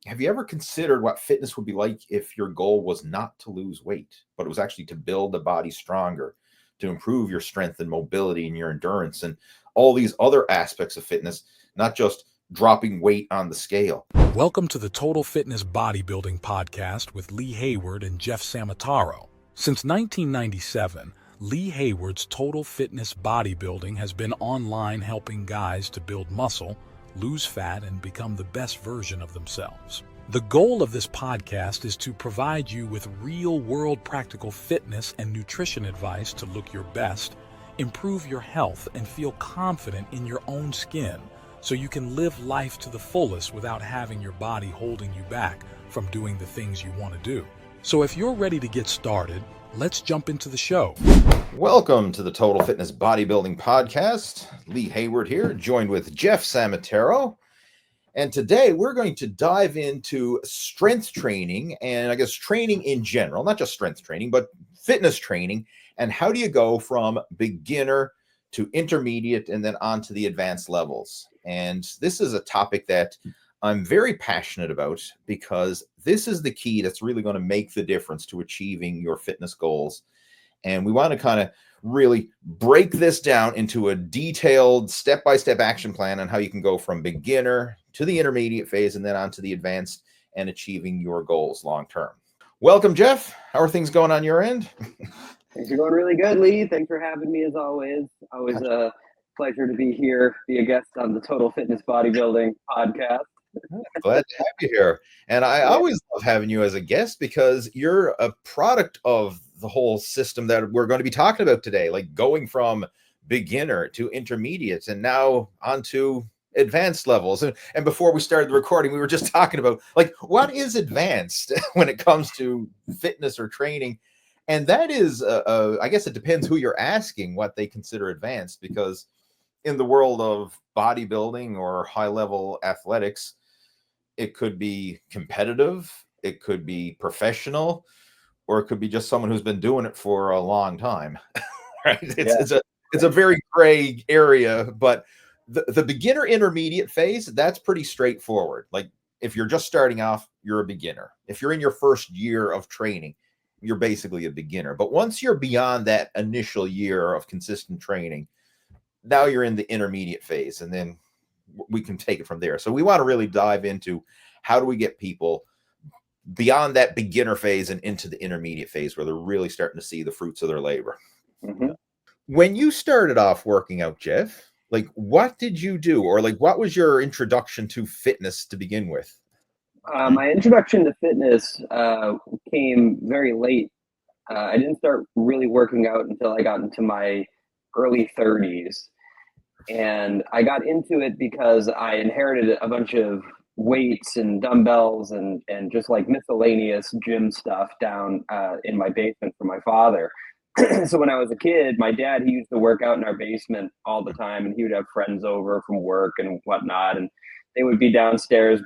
have you ever considered what fitness would be like if your goal was not to lose weight, but it was actually to build the body stronger, to improve your strength and mobility and your endurance and all these other aspects of fitness, not just dropping weight on the scale? Welcome to the Total Fitness Bodybuilding Podcast with Lee Hayward and Jeff Samataro. Since 1997, Lee Hayward's Total Fitness Bodybuilding has been online helping guys to build muscle, lose fat, and become the best version of themselves. The goal of this podcast is to provide you with real-world practical fitness and nutrition advice to look your best, improve your health, and feel confident in your own skin, so you can live life to the fullest without having your body holding you back from doing the things you want to do. So if you're ready to get started, let's jump into the show. Welcome to the Total Fitness Bodybuilding Podcast. Lee Hayward here, joined with Jeff Samataro. And today we're going to dive into strength training and I guess training in general, not just strength training, but fitness training. And how do you go from beginner to intermediate and then on to the advanced levels? And this is a topic that I'm very passionate about because this is the key that's really going to make the difference to achieving your fitness goals. And we want to kind of really break this down into a detailed step-by-step action plan on how you can go from beginner to the intermediate phase and then on to the advanced and achieving your goals long-term. Welcome, Jeff. How are things going on your end? Things are going really good, Lee. Thanks for having me as always. Always a pleasure to be here, be a guest on the Total Fitness Bodybuilding Podcast. Glad to have you here. And I always love having you as a guest because you're a product of the whole system that we're going to be talking about today, like going from beginner to intermediate and now onto advanced levels. And before we started the recording, we were just talking about like what is advanced when it comes to fitness or training. And that is, I guess it depends who you're asking what they consider advanced, because in the world of bodybuilding or high-level athletics, it could be competitive, it could be professional, or it could be just someone who's been doing it for a long time. Right? It's a very gray area, but the beginner intermediate phase, that's pretty straightforward. Like if you're just starting off, you're a beginner. If you're in your first year of training, you're basically a beginner. But once you're beyond that initial year of consistent training, now you're in the intermediate phase, and then we can take it from there. So we want to really dive into how do we get people beyond that beginner phase and into the intermediate phase where they're really starting to see the fruits of their labor. Mm-hmm. When you started off working out, Jeff, like what did you do? Or like what was your introduction to fitness to begin with? My introduction to fitness came very late. I didn't start really working out until I got into my early 30s. And I got into it because I inherited a bunch of weights and dumbbells and just like miscellaneous gym stuff down in my basement from my father. So when I was a kid, my dad, he used to work out in our basement all the time, and he would have friends over from work and whatnot. And they would be downstairs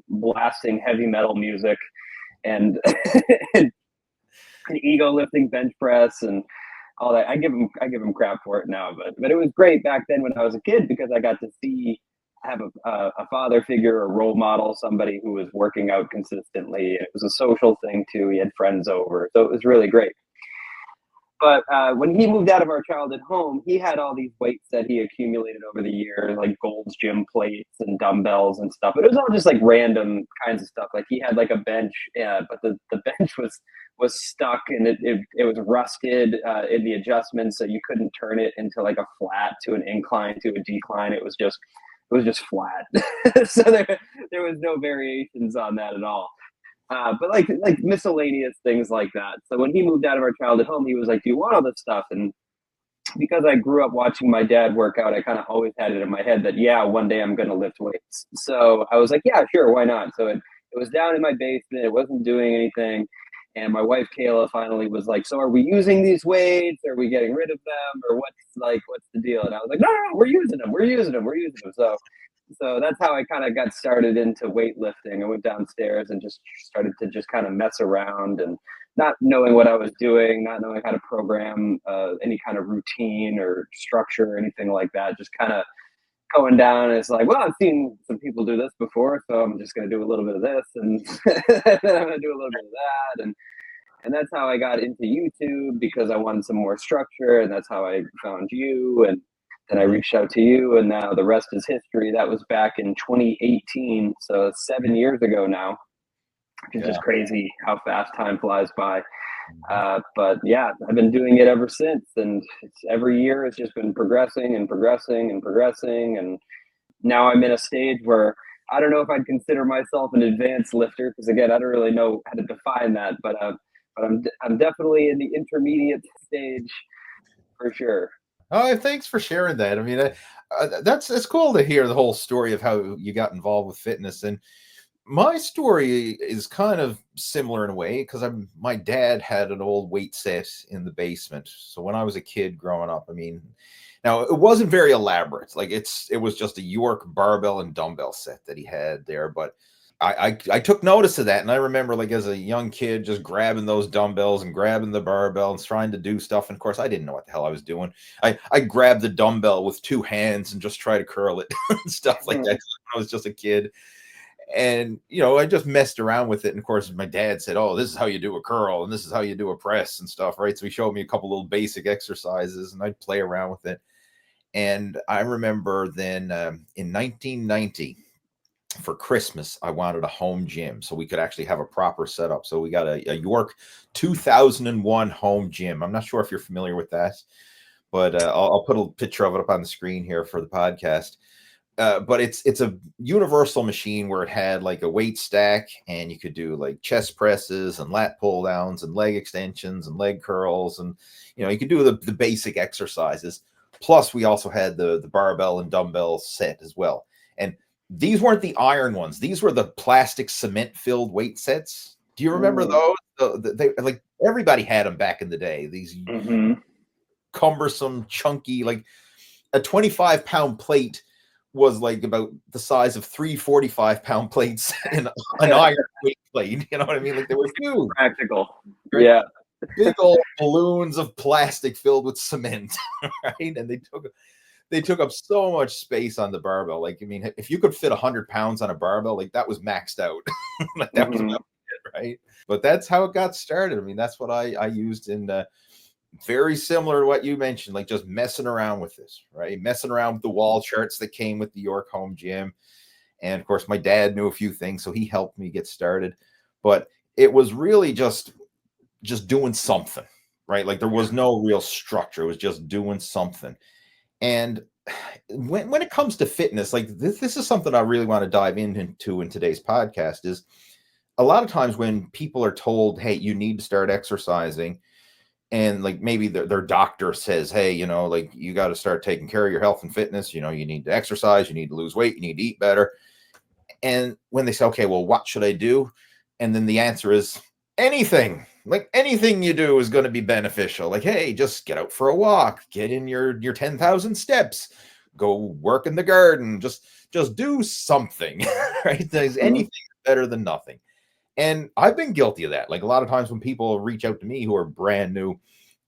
blasting heavy metal music and, and ego lifting bench press and all that. I give him crap for it now, but it was great back then when I was a kid because I got to have a father figure, a role model, somebody who was working out consistently. It was a social thing too. He had friends over, so it was really great. But when he moved out of our childhood home, he had all these weights that he accumulated over the years, like Gold's Gym plates and dumbbells and stuff. But it was all just like random kinds of stuff. Like he had like a bench, but the bench was stuck and it was rusted in the adjustments, so you couldn't turn it into like a flat to an incline to a decline. It was just flat. So there was no variations on that at all. But like miscellaneous things like that. So when he moved out of our childhood home, he was like, "Do you want all this stuff?" And because I grew up watching my dad work out, I kind of always had it in my head that, yeah, one day I'm going to lift weights. So I was like, yeah, sure, why not? So it was down in my basement. It wasn't doing anything. And my wife, Kayla, finally was like, so are we using these weights? Are we getting rid of them? Or what's the deal? And I was like, no, we're using them. So that's how I kind of got started into weightlifting. I went downstairs and just started to just kind of mess around and not knowing what I was doing, not knowing how to program any kind of routine or structure or anything like that. Just kind of going down, and it's like, well, I've seen some people do this before, so I'm just going to do a little bit of this, and then I'm going to do a little bit of that, and that's how I got into YouTube, because I wanted some more structure, and that's how I found you, and then I reached out to you, and now the rest is history. That was back in 2018, so 7 years ago now. It's just crazy how fast time flies by. But yeah, I've been doing it ever since, and every year it's just been progressing and progressing and progressing, and now I'm in a stage where I don't know if I'd consider myself an advanced lifter, because again, I don't really know how to define that, but I'm definitely in the intermediate stage for sure. Oh, thanks for sharing that. I mean, it's cool to hear the whole story of how you got involved with fitness. And my story is kind of similar in a way, because my dad had an old weight set in the basement. So when I was a kid growing up, I mean, now it wasn't very elaborate. Like it was just a York barbell and dumbbell set that he had there. But I took notice of that, and I remember, like, as a young kid, just grabbing those dumbbells and grabbing the barbell and trying to do stuff. And of course, I didn't know what the hell I was doing. I grabbed the dumbbell with two hands and just try to curl it and stuff like that when I was just a kid. And I just messed around with it. And of course, my dad said, "Oh, this is how you do a curl, and this is how you do a press and stuff," right? So he showed me a couple little basic exercises, and I'd play around with it. And I remember then in 1990. For Christmas, I wanted a home gym so we could actually have a proper setup. So we got a York 2001 home gym. I'm not sure if you're familiar with that, but I'll put a picture of it up on the screen here for the podcast. But it's a universal machine where it had like a weight stack, and you could do like chest presses and lat pull downs and leg extensions and leg curls, and you could do the basic exercises. Plus, we also had the barbell and dumbbell set as well. And these weren't the iron ones. These were the plastic cement-filled weight sets. Do you remember those? They like everybody had them back in the day. These cumbersome, chunky, like a 25-pound plate was like about the size of 3 45-pound plates in an iron weight plate. You know what I mean? Like they were huge. Practical. Right? Yeah. Big old balloons of plastic filled with cement, right? And they took up so much space on the barbell. Like, I mean, if you could fit 100 pounds on a barbell, like that was maxed out. Like that was about it, right? But that's how it got started. I mean, that's what I used in very similar to what you mentioned, like just messing around with this, right? Messing around with the wall charts that came with the York home gym. And of course, my dad knew a few things, so he helped me get started. But it was really just doing something, right? Like there was no real structure. It was just doing something. And when it comes to fitness, like this is something I really want to dive into in today's podcast. Is a lot of times when people are told, "Hey, you need to start exercising," and like maybe their doctor says, "Hey, like you got to start taking care of your health and fitness. You need to exercise, you need to lose weight, you need to eat better." And when they say, "Okay, well, what should I do?" And then the answer is anything. Like anything you do is going to be beneficial. Like, hey, just get out for a walk, get in your 10,000 steps, go work in the garden, just do something, right? There's anything better than nothing. And I've been guilty of that. Like a lot of times when people reach out to me who are brand new,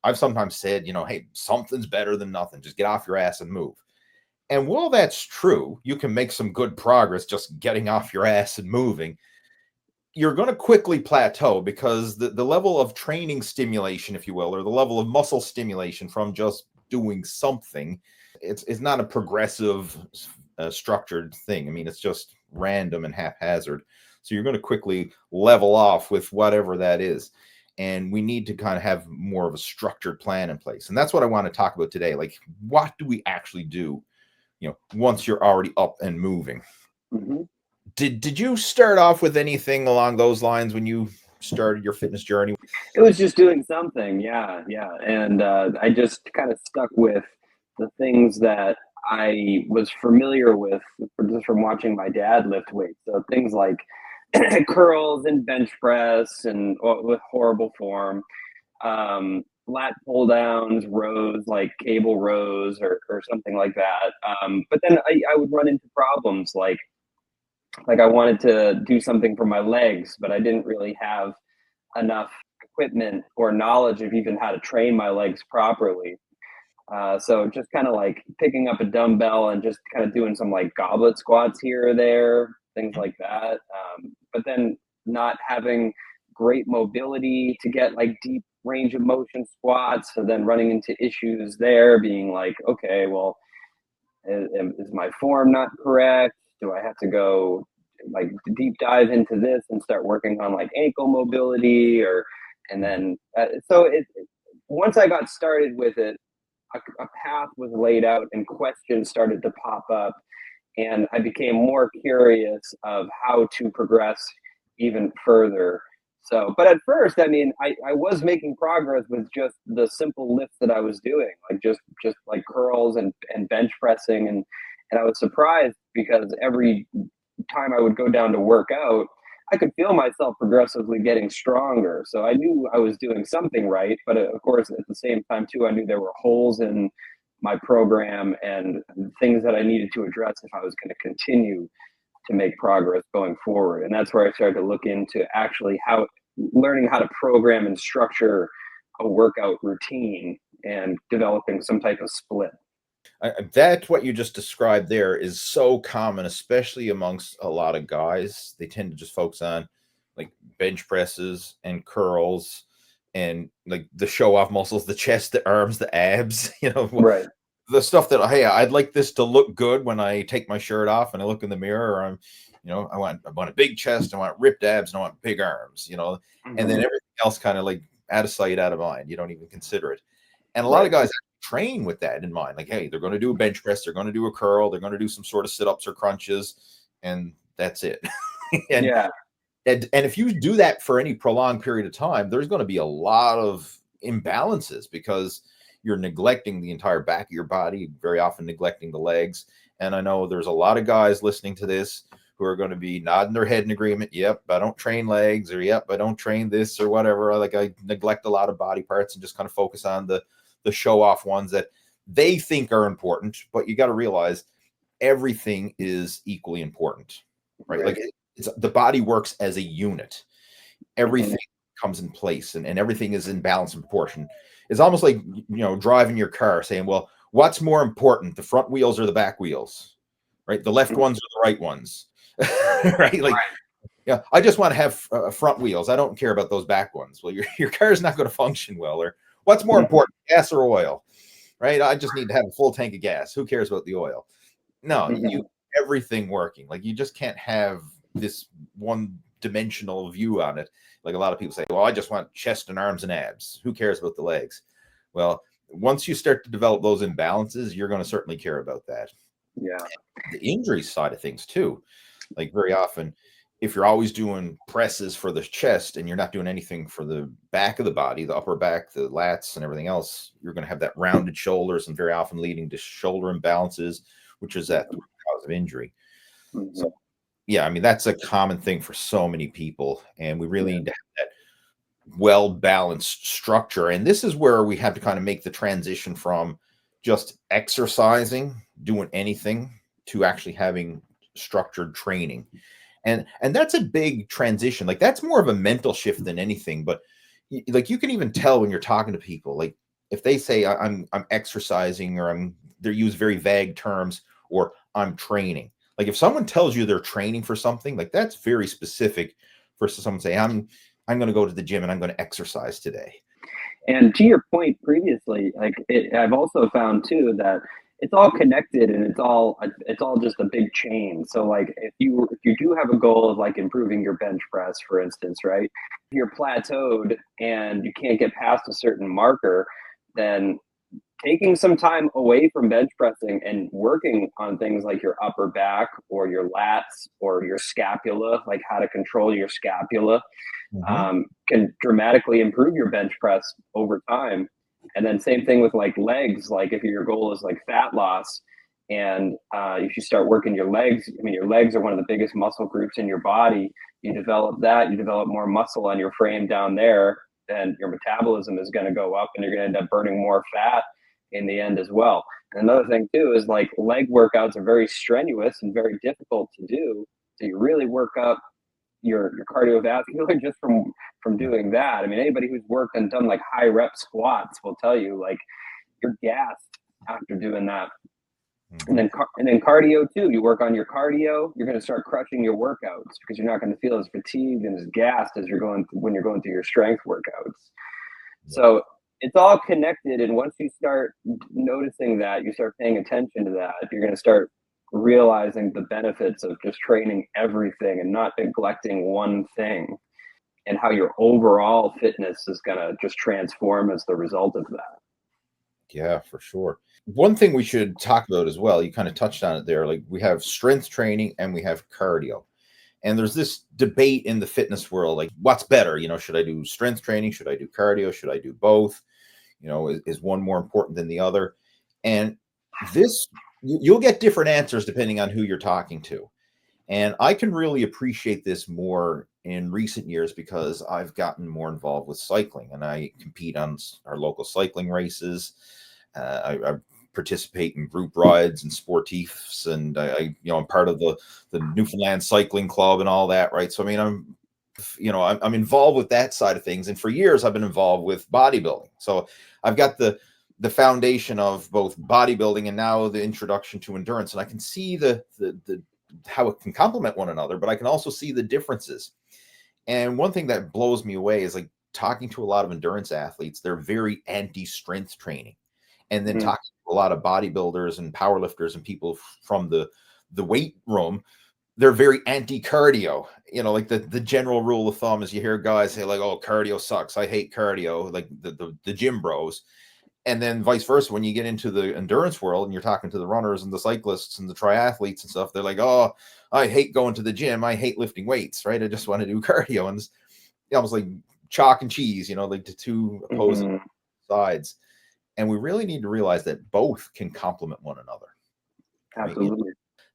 I've sometimes said, hey, something's better than nothing. Just get off your ass and move. And while that's true, you can make some good progress just getting off your ass and moving. You're going to quickly plateau because the level of training stimulation, if you will, or the level of muscle stimulation from just doing something, it's not a progressive, structured thing. I mean, it's just random and haphazard. So you're going to quickly level off with whatever that is. And we need to kind of have more of a structured plan in place. And that's what I want to talk about today. Like, what do we actually do, once you're already up and moving? Mm-hmm. Did you start off with anything along those lines when you started your fitness journey? It was just doing something. Yeah. And I just kind of stuck with the things that I was familiar with just from watching my dad lift weights. So things like curls and bench press and with horrible form, lat pull downs, rows, like cable rows or something like that. But then I would run into problems like I wanted to do something for my legs, but I didn't really have enough equipment or knowledge of even how to train my legs properly. So just kind of like picking up a dumbbell and just kind of doing some like goblet squats here or there, things like that. But then not having great mobility to get like deep range of motion squats. So then running into issues there, being like, okay, well, is my form not correct? Do I have to go like deep dive into this and start working on like ankle mobility and then once I got started with it, a path was laid out and questions started to pop up, and I became more curious of how to progress even further. So, but at first, I mean, I was making progress with just the simple lifts that I was doing, like just like curls and bench pressing, and I was surprised because every time I would go down to work out, I could feel myself progressively getting stronger. So I knew I was doing something right, but of course, at the same time too, I knew there were holes in my program and things that I needed to address if I was going to continue to make progress going forward. And that's where I started to look into actually learning how to program and structure a workout routine and developing some type of split. That's what you just described there is so common, especially amongst a lot of guys. They tend to just focus on like bench presses and curls and like the show off muscles, the chest, the arms, the abs, Right. the stuff that, hey, I'd like this to look good when I take my shirt off and I look in the mirror, or I want a big chest, I want ripped abs, and I want big arms, and then everything else kind of like out of sight, out of mind. You don't even consider it. And a lot of guys train with that in mind. Like, hey, they're going to do a bench press, they're going to do a curl, they're going to do some sort of sit-ups or crunches, and that's it. and, and if you do that for any prolonged period of time, there's going to be a lot of imbalances because you're neglecting the entire back of your body, very often neglecting the legs. And I know there's a lot of guys listening to this who are going to be nodding their head in agreement. Yep, I don't train legs, or yep, I don't train this or whatever. Like I neglect a lot of body parts and just kind of focus on the show off ones that they think are important. But you got to realize everything is equally important, right? Like the body works as a unit. Everything comes in place and everything is in balance and proportion. It's almost like, driving your car saying, well, what's more important, the front wheels or the back wheels, right? The left ones or the right ones, right? Like, yeah, I just want to have front wheels. I don't care about those back ones. Well, your car is not going to function well. Or what's more important, gas or oil, right? I just need to have a full tank of gas. Who cares about the oil? No, you everything working. Like you just can't have this one dimensional view on it. Like a lot of people say, well, I just want chest and arms and abs. Who cares about the legs? Well, once you start to develop those imbalances, you're going to certainly care about that. Yeah. And the injury side of things too. Like very often, if you're always doing presses for the chest and you're not doing anything for the back of the body, the upper back, the lats and everything else, you're going to have that rounded shoulders and very often leading to shoulder imbalances, which is that cause of injury. So, yeah, I mean, that's a common thing for so many people. And we really need to have that well-balanced structure. And this is where we have to kind of make the transition from just exercising, doing anything, to actually having structured training. And that's a big transition. Like that's more of a mental shift than anything. But like you can even tell when you're talking to people, like if they say I'm exercising, or they use very vague terms, or I'm training. Like if someone tells you they're training for something, like that's very specific versus someone say, I'm going to go to the gym and I'm going to exercise today. And to your point previously, like I've also found too that it's all connected and it's all just a big chain. So like if you do have a goal of like improving your bench press, for instance, right? If you're plateaued and you can't get past a certain marker, then taking some time away from bench pressing and working on things like your upper back or your lats or your scapula, like how to control your scapula, can dramatically improve your bench press over time. And then same thing with like legs. Like if your goal is like fat loss, and if you start working your legs, I mean, your legs are one of the biggest muscle groups in your body. You develop more muscle on your frame down there, then your metabolism is going to go up and you're going to end up burning more fat in the end as well. And another thing too is like leg workouts are very strenuous and very difficult to do. So you really work up your cardiovascular just from doing that. I mean, anybody who's worked and done like high rep squats will tell you like you're gassed after doing that. Mhm. And then cardio too. You work on your cardio. You're going to start crushing your workouts because you're not going to feel as fatigued and as gassed as when you're going through your strength workouts. Yeah. So it's all connected. And once you start noticing that, you start paying attention to that, you're going to start realizing the benefits of just training everything and not neglecting one thing, and how your overall fitness is going to just transform as the result of that. Yeah, for sure. One thing we should talk about as well, you kind of touched on it there. Like we have strength training and we have cardio. And there's this debate in the fitness world, like what's better? Should I do strength training? Should I do cardio? Should I do both? Is one more important than the other? And this, you'll get different answers depending on who you're talking to. And I can really appreciate this more in recent years because I've gotten more involved with cycling and I compete on our local cycling races. I participate in group rides and sportifs, and I'm part of the Newfoundland Cycling Club and all that, right? So I mean, I'm involved with that side of things, and for years I've been involved with bodybuilding. So I've got the foundation of both bodybuilding and now the introduction to endurance, and I can see the how it can complement one another, but I can also see the differences. And one thing that blows me away is like talking to a lot of endurance athletes, they're very anti-strength training. And then Mm-hmm. talking to a lot of bodybuilders and powerlifters and people from the weight room, they're very anti-cardio. Like the general rule of thumb is you hear guys say like, oh, cardio sucks. I hate cardio, like the gym bros. And then vice versa, when you get into the endurance world and you're talking to the runners and the cyclists and the triathletes and stuff, they're like, oh, I hate going to the gym. I hate lifting weights, right? I just want to do cardio. And it's almost like chalk and cheese, like the two opposing Mm-hmm. sides. And we really need to realize that both can complement one another, right? Absolutely.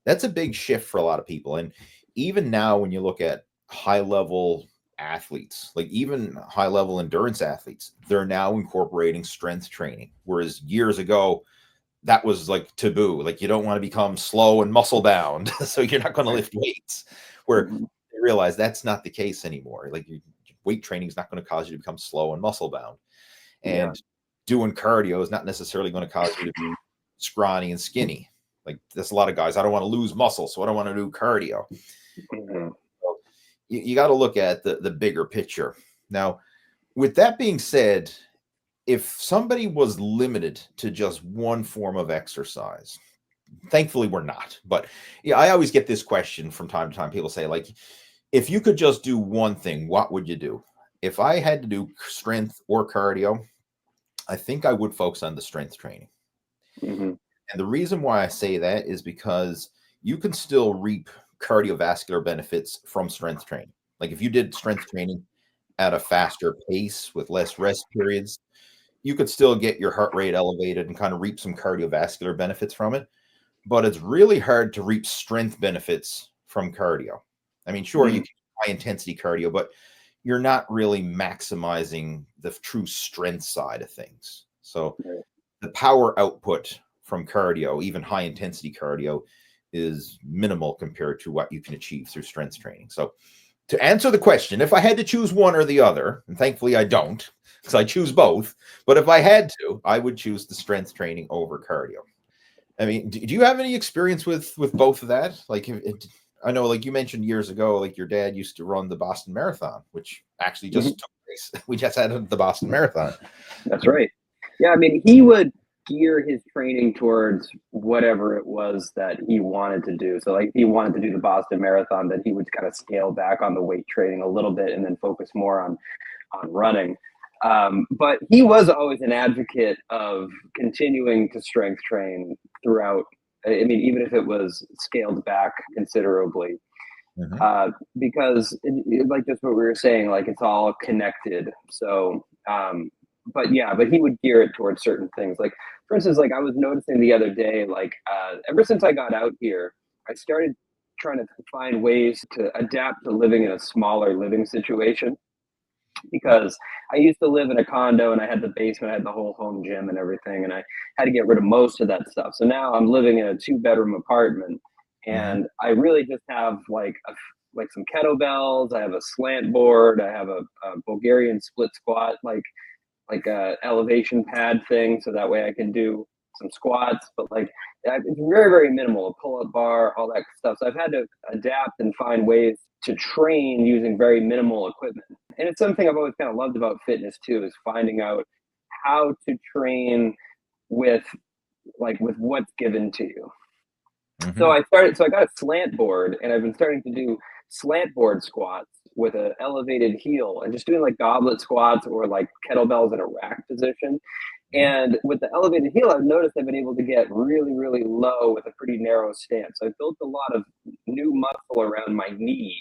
That's a big shift for a lot of people. And even now, when you look at high level athletes, like even high level endurance athletes, they're now incorporating strength training. Whereas years ago, that was like taboo. Like you don't want to become slow and muscle bound. So you're not going to lift weights. Where Mm-hmm. they realize that's not the case anymore. Like weight training is not going to cause you to become slow and muscle bound. Yeah. And doing cardio is not necessarily going to cause you to be scrawny and skinny. Like there's a lot of guys, I don't want to lose muscle, so I don't want to do cardio. Mm-hmm. So you got to look at the bigger picture. Now, with that being said, if somebody was limited to just one form of exercise, thankfully we're not. But yeah, I always get this question from time to time. People say, like, if you could just do one thing, what would you do? If I had to do strength or cardio, I think I would focus on the strength training. Mm-hmm. And the reason why I say that is because you can still reap cardiovascular benefits from strength training. Like if you did strength training at a faster pace with less rest periods, you could still get your heart rate elevated and kind of reap some cardiovascular benefits from it. But it's really hard to reap strength benefits from cardio. I mean, sure, you can high intensity cardio, but you're not really maximizing the true strength side of things. So the power output from cardio, even high intensity cardio, is minimal compared to what you can achieve through strength training. So to answer the question, if I had to choose one or the other, and thankfully I don't, because I choose both, but if I had to, I would choose the strength training over cardio. I mean, do you have any experience with both of that? Like, I know, like you mentioned years ago, like your dad used to run the Boston Marathon, which actually just took place. We just had the Boston Marathon. That's right. Yeah, I mean, he would gear his training towards whatever it was that he wanted to do. So, like, if he wanted to do the Boston Marathon, then he would kind of scale back on the weight training a little bit and then focus more on running. But he was always an advocate of continuing to strength train throughout. I mean, even if it was scaled back considerably, because like just what we were saying, like it's all connected. So, but yeah, but he would gear it towards certain things. Like for instance, like I was noticing the other day, like ever since I got out here, I started trying to find ways to adapt to living in a smaller living situation. Because I used to live in a condo and I had the basement, I had the whole home gym and everything, and I had to get rid of most of that stuff. So now I'm living in a 2-bedroom apartment, and I really just have like some kettlebells. I have a slant board. I have a Bulgarian split squat, like a elevation pad thing, so that way I can do some squats, but like it's very, very minimal, a pull-up bar, all that stuff. So I've had to adapt and find ways to train using very minimal equipment. And it's something I've always kind of loved about fitness too, is finding out how to train with what's given to you. Mm-hmm. So I got a slant board, and I've been starting to do slant board squats with an elevated heel and just doing like goblet squats or like kettlebells in a rack position. And with the elevated heel, I've noticed I've been able to get really, really low with a pretty narrow stance. So I've built a lot of new muscle around my knee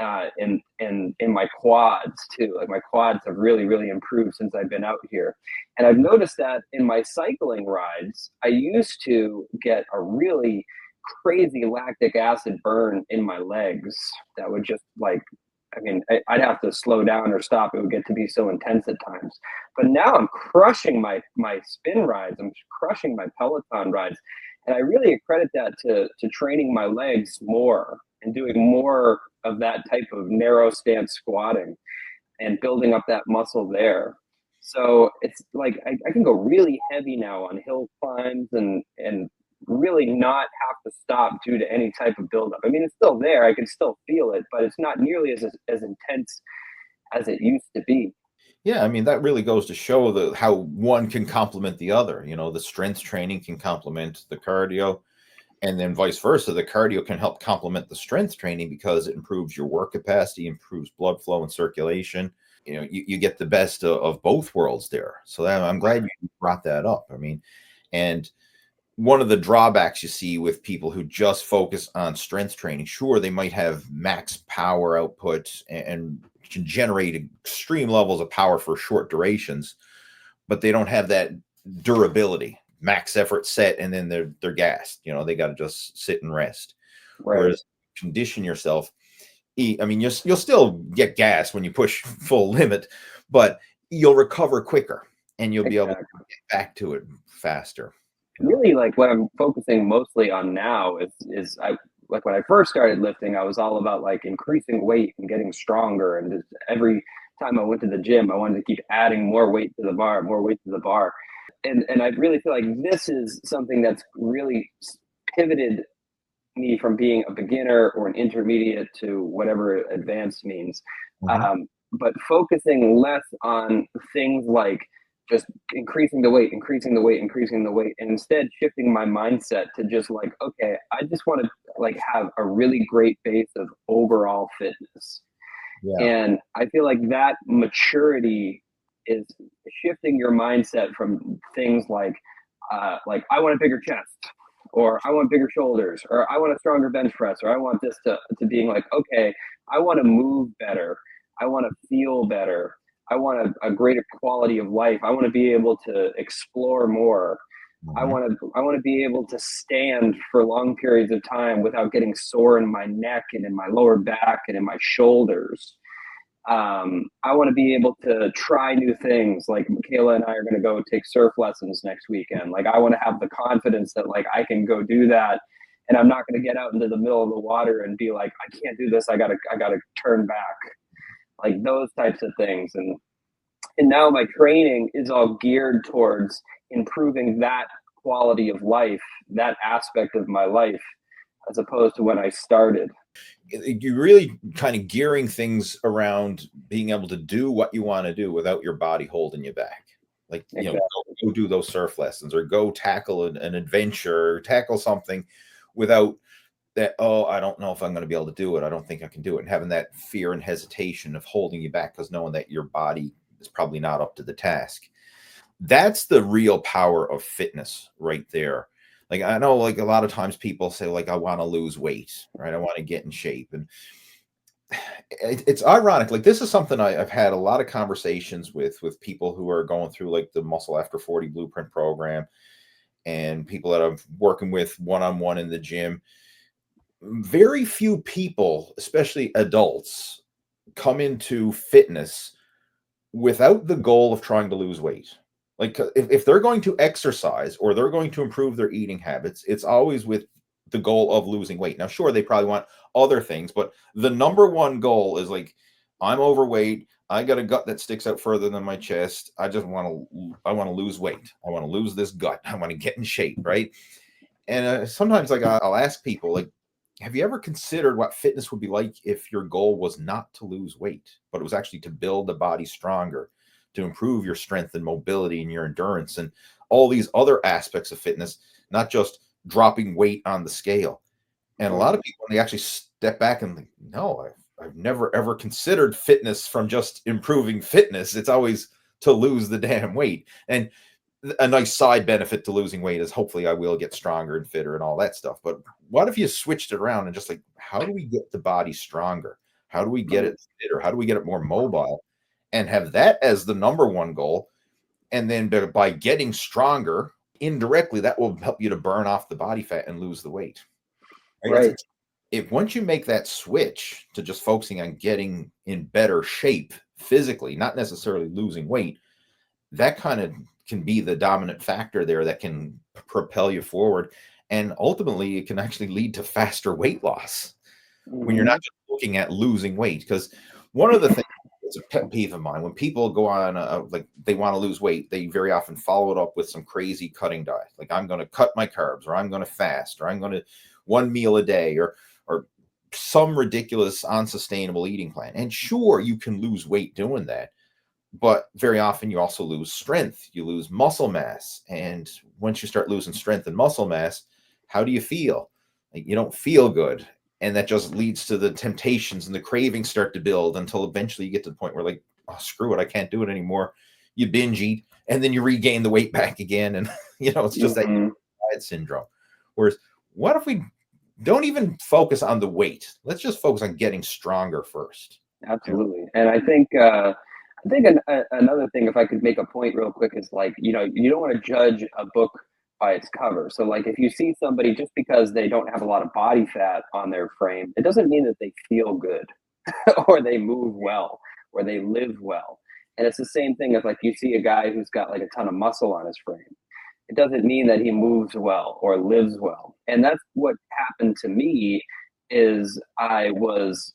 and in my quads too. Like my quads have really, really improved since I've been out here. And I've noticed that in my cycling rides, I used to get a really crazy lactic acid burn in my legs that would just like, I mean, I'd have to slow down or stop. It would get to be so intense at times. But now I'm crushing my spin rides. I'm crushing my Peloton rides. And I really accredit that to training my legs more and doing more of that type of narrow stance squatting and building up that muscle there. So it's like I can go really heavy now on hill climbs and really not have to stop due to any type of buildup. I mean, it's still there. I can still feel it, but it's not nearly as intense as it used to be. Yeah, I mean, that really goes to show how one can complement the other. You know, the strength training can complement the cardio, and then vice versa. The cardio can help complement the strength training because it improves your work capacity, improves blood flow and circulation. You know, you get the best of both worlds there. So I'm glad you brought that up. I mean, and one of the drawbacks you see with people who just focus on strength training, sure, they might have max power output and can generate extreme levels of power for short durations, but they don't have that durability, max effort set, and then they're gassed. You know, they got to just sit and rest. Right. Whereas condition yourself, I mean, you'll still get gas when you push full limit, but you'll recover quicker and you'll be able to get back to it faster. Really, like what I'm focusing mostly on now is like when I first started lifting, I was all about like increasing weight and getting stronger. And just every time I went to the gym, I wanted to keep adding more weight to the bar, more weight to the bar. And I really feel like this is something that's really pivoted me from being a beginner or an intermediate to whatever advanced means. Mm-hmm. But focusing less on things like just increasing the weight, and instead shifting my mindset to just like, okay, I just want to like have a really great base of overall fitness. Yeah. And I feel like that maturity is shifting your mindset from things like I want a bigger chest, or I want bigger shoulders, or I want a stronger bench press, or I want this to being like, okay, I want to move better. I want to feel better. I want a greater quality of life. I want to be able to explore more. Mm-hmm. I want to be able to stand for long periods of time without getting sore in my neck and in my lower back and in my shoulders. I want to be able to try new things. Like Michaela and I are going to go take surf lessons next weekend. Like I want to have the confidence that like I can go do that, and I'm not going to get out into the middle of the water and be like, I can't do this. I gotta turn back. Like those types of things. And now my training is all geared towards improving that quality of life, that aspect of my life, as opposed to when I started. You're really kind of gearing things around being able to do what you want to do without your body holding you back. Like, exactly. You know, go do those surf lessons, or go tackle an adventure, or tackle something without that, oh, I don't know if I'm going to be able to do it. I don't think I can do it. And having that fear and hesitation of holding you back because knowing that your body is probably not up to the task. That's the real power of fitness right there. Like, I know like a lot of times people say like, I want to lose weight, right? I want to get in shape. And it's ironic. Like this is something I've had a lot of conversations with people who are going through like the Muscle After 40 Blueprint program, and people that I'm working with one-on-one in the gym. Very few people, especially adults, come into fitness without the goal of trying to lose weight. Like if they're going to exercise or they're going to improve their eating habits, it's always with the goal of losing weight. Now, sure, they probably want other things, but the number one goal is like, I'm overweight. I got a gut that sticks out further than my chest. I want to lose weight. I want to lose this gut. I want to get in shape, right? And sometimes like I'll ask people like, have you ever considered what fitness would be like if your goal was not to lose weight, but it was actually to build the body stronger, to improve your strength and mobility and your endurance and all these other aspects of fitness, not just dropping weight on the scale. And a lot of people, when they actually step back and think, no, I've never ever considered fitness from just improving fitness. It's always to lose the damn weight. And a nice side benefit to losing weight is hopefully I will get stronger and fitter and all that stuff. But what if you switched it around and just like, how do we get the body stronger? How do we get it fitter? How do we get it more mobile? And have that as the number one goal. And then by getting stronger, indirectly, that will help you to burn off the body fat and lose the weight. Right. If once you make that switch to just focusing on getting in better shape physically, not necessarily losing weight, that kind of can be the dominant factor there that can propel you forward. And ultimately, it can actually lead to faster weight loss when you're not just looking at losing weight. Because one of the things, it's a pet peeve of mine, when people go on, like they want to lose weight, they very often follow it up with some crazy cutting diet. Like I'm going to cut my carbs, or I'm going to fast, or I'm going to 1 meal a day, or some ridiculous unsustainable eating plan. And sure, you can lose weight doing that. But very often you also lose strength, you lose muscle mass. And once you start losing strength and muscle mass, how do you feel? Like you don't feel good. And that just leads to the temptations and the cravings start to build until eventually you get to the point where like, oh, screw it, I can't do it anymore. You binge eat and then you regain the weight back again. And, it's just that diet syndrome. Whereas what if we don't even focus on the weight? Let's just focus on getting stronger first. Absolutely. And I think another thing, if I could make a point real quick, is like, you don't want to judge a book by its cover. So like if you see somebody, just because they don't have a lot of body fat on their frame, it doesn't mean that they feel good or they move well or they live well. And it's the same thing as like you see a guy who's got like a ton of muscle on his frame. It doesn't mean that he moves well or lives well. And that's what happened to me. Is I was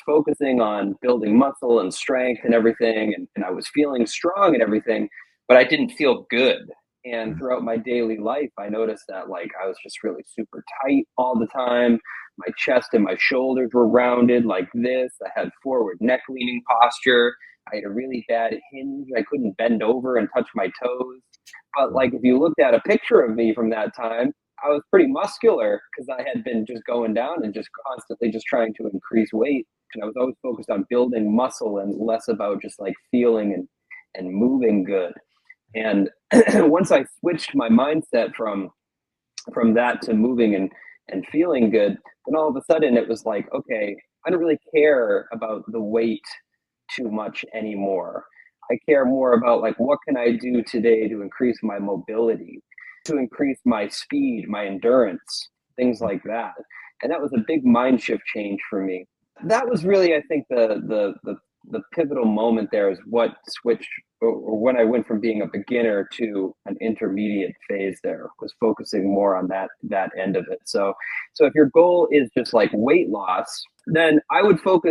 focusing on building muscle and strength and everything, and I was feeling strong and everything, but I didn't feel good. And throughout my daily life, I noticed that like I was just really super tight all the time. My chest and my shoulders were rounded like this. I had forward neck leaning posture. I had a really bad hinge. I couldn't bend over and touch my toes. But like if you looked at a picture of me from that time, I was pretty muscular because I had been just going down and just constantly just trying to increase weight. And I was always focused on building muscle and less about just like feeling and moving good. And once I switched my mindset from that to moving and feeling good, then all of a sudden it was like, okay, I don't really care about the weight too much anymore. I care more about like, what can I do today to increase my mobility, to increase my speed, my endurance, things like that. And that was a big mind shift change for me. That was really, I think, the pivotal moment there is what switched, or when I went from being a beginner to an intermediate phase there, was focusing more on that end of it. So if your goal is just like weight loss, then I would start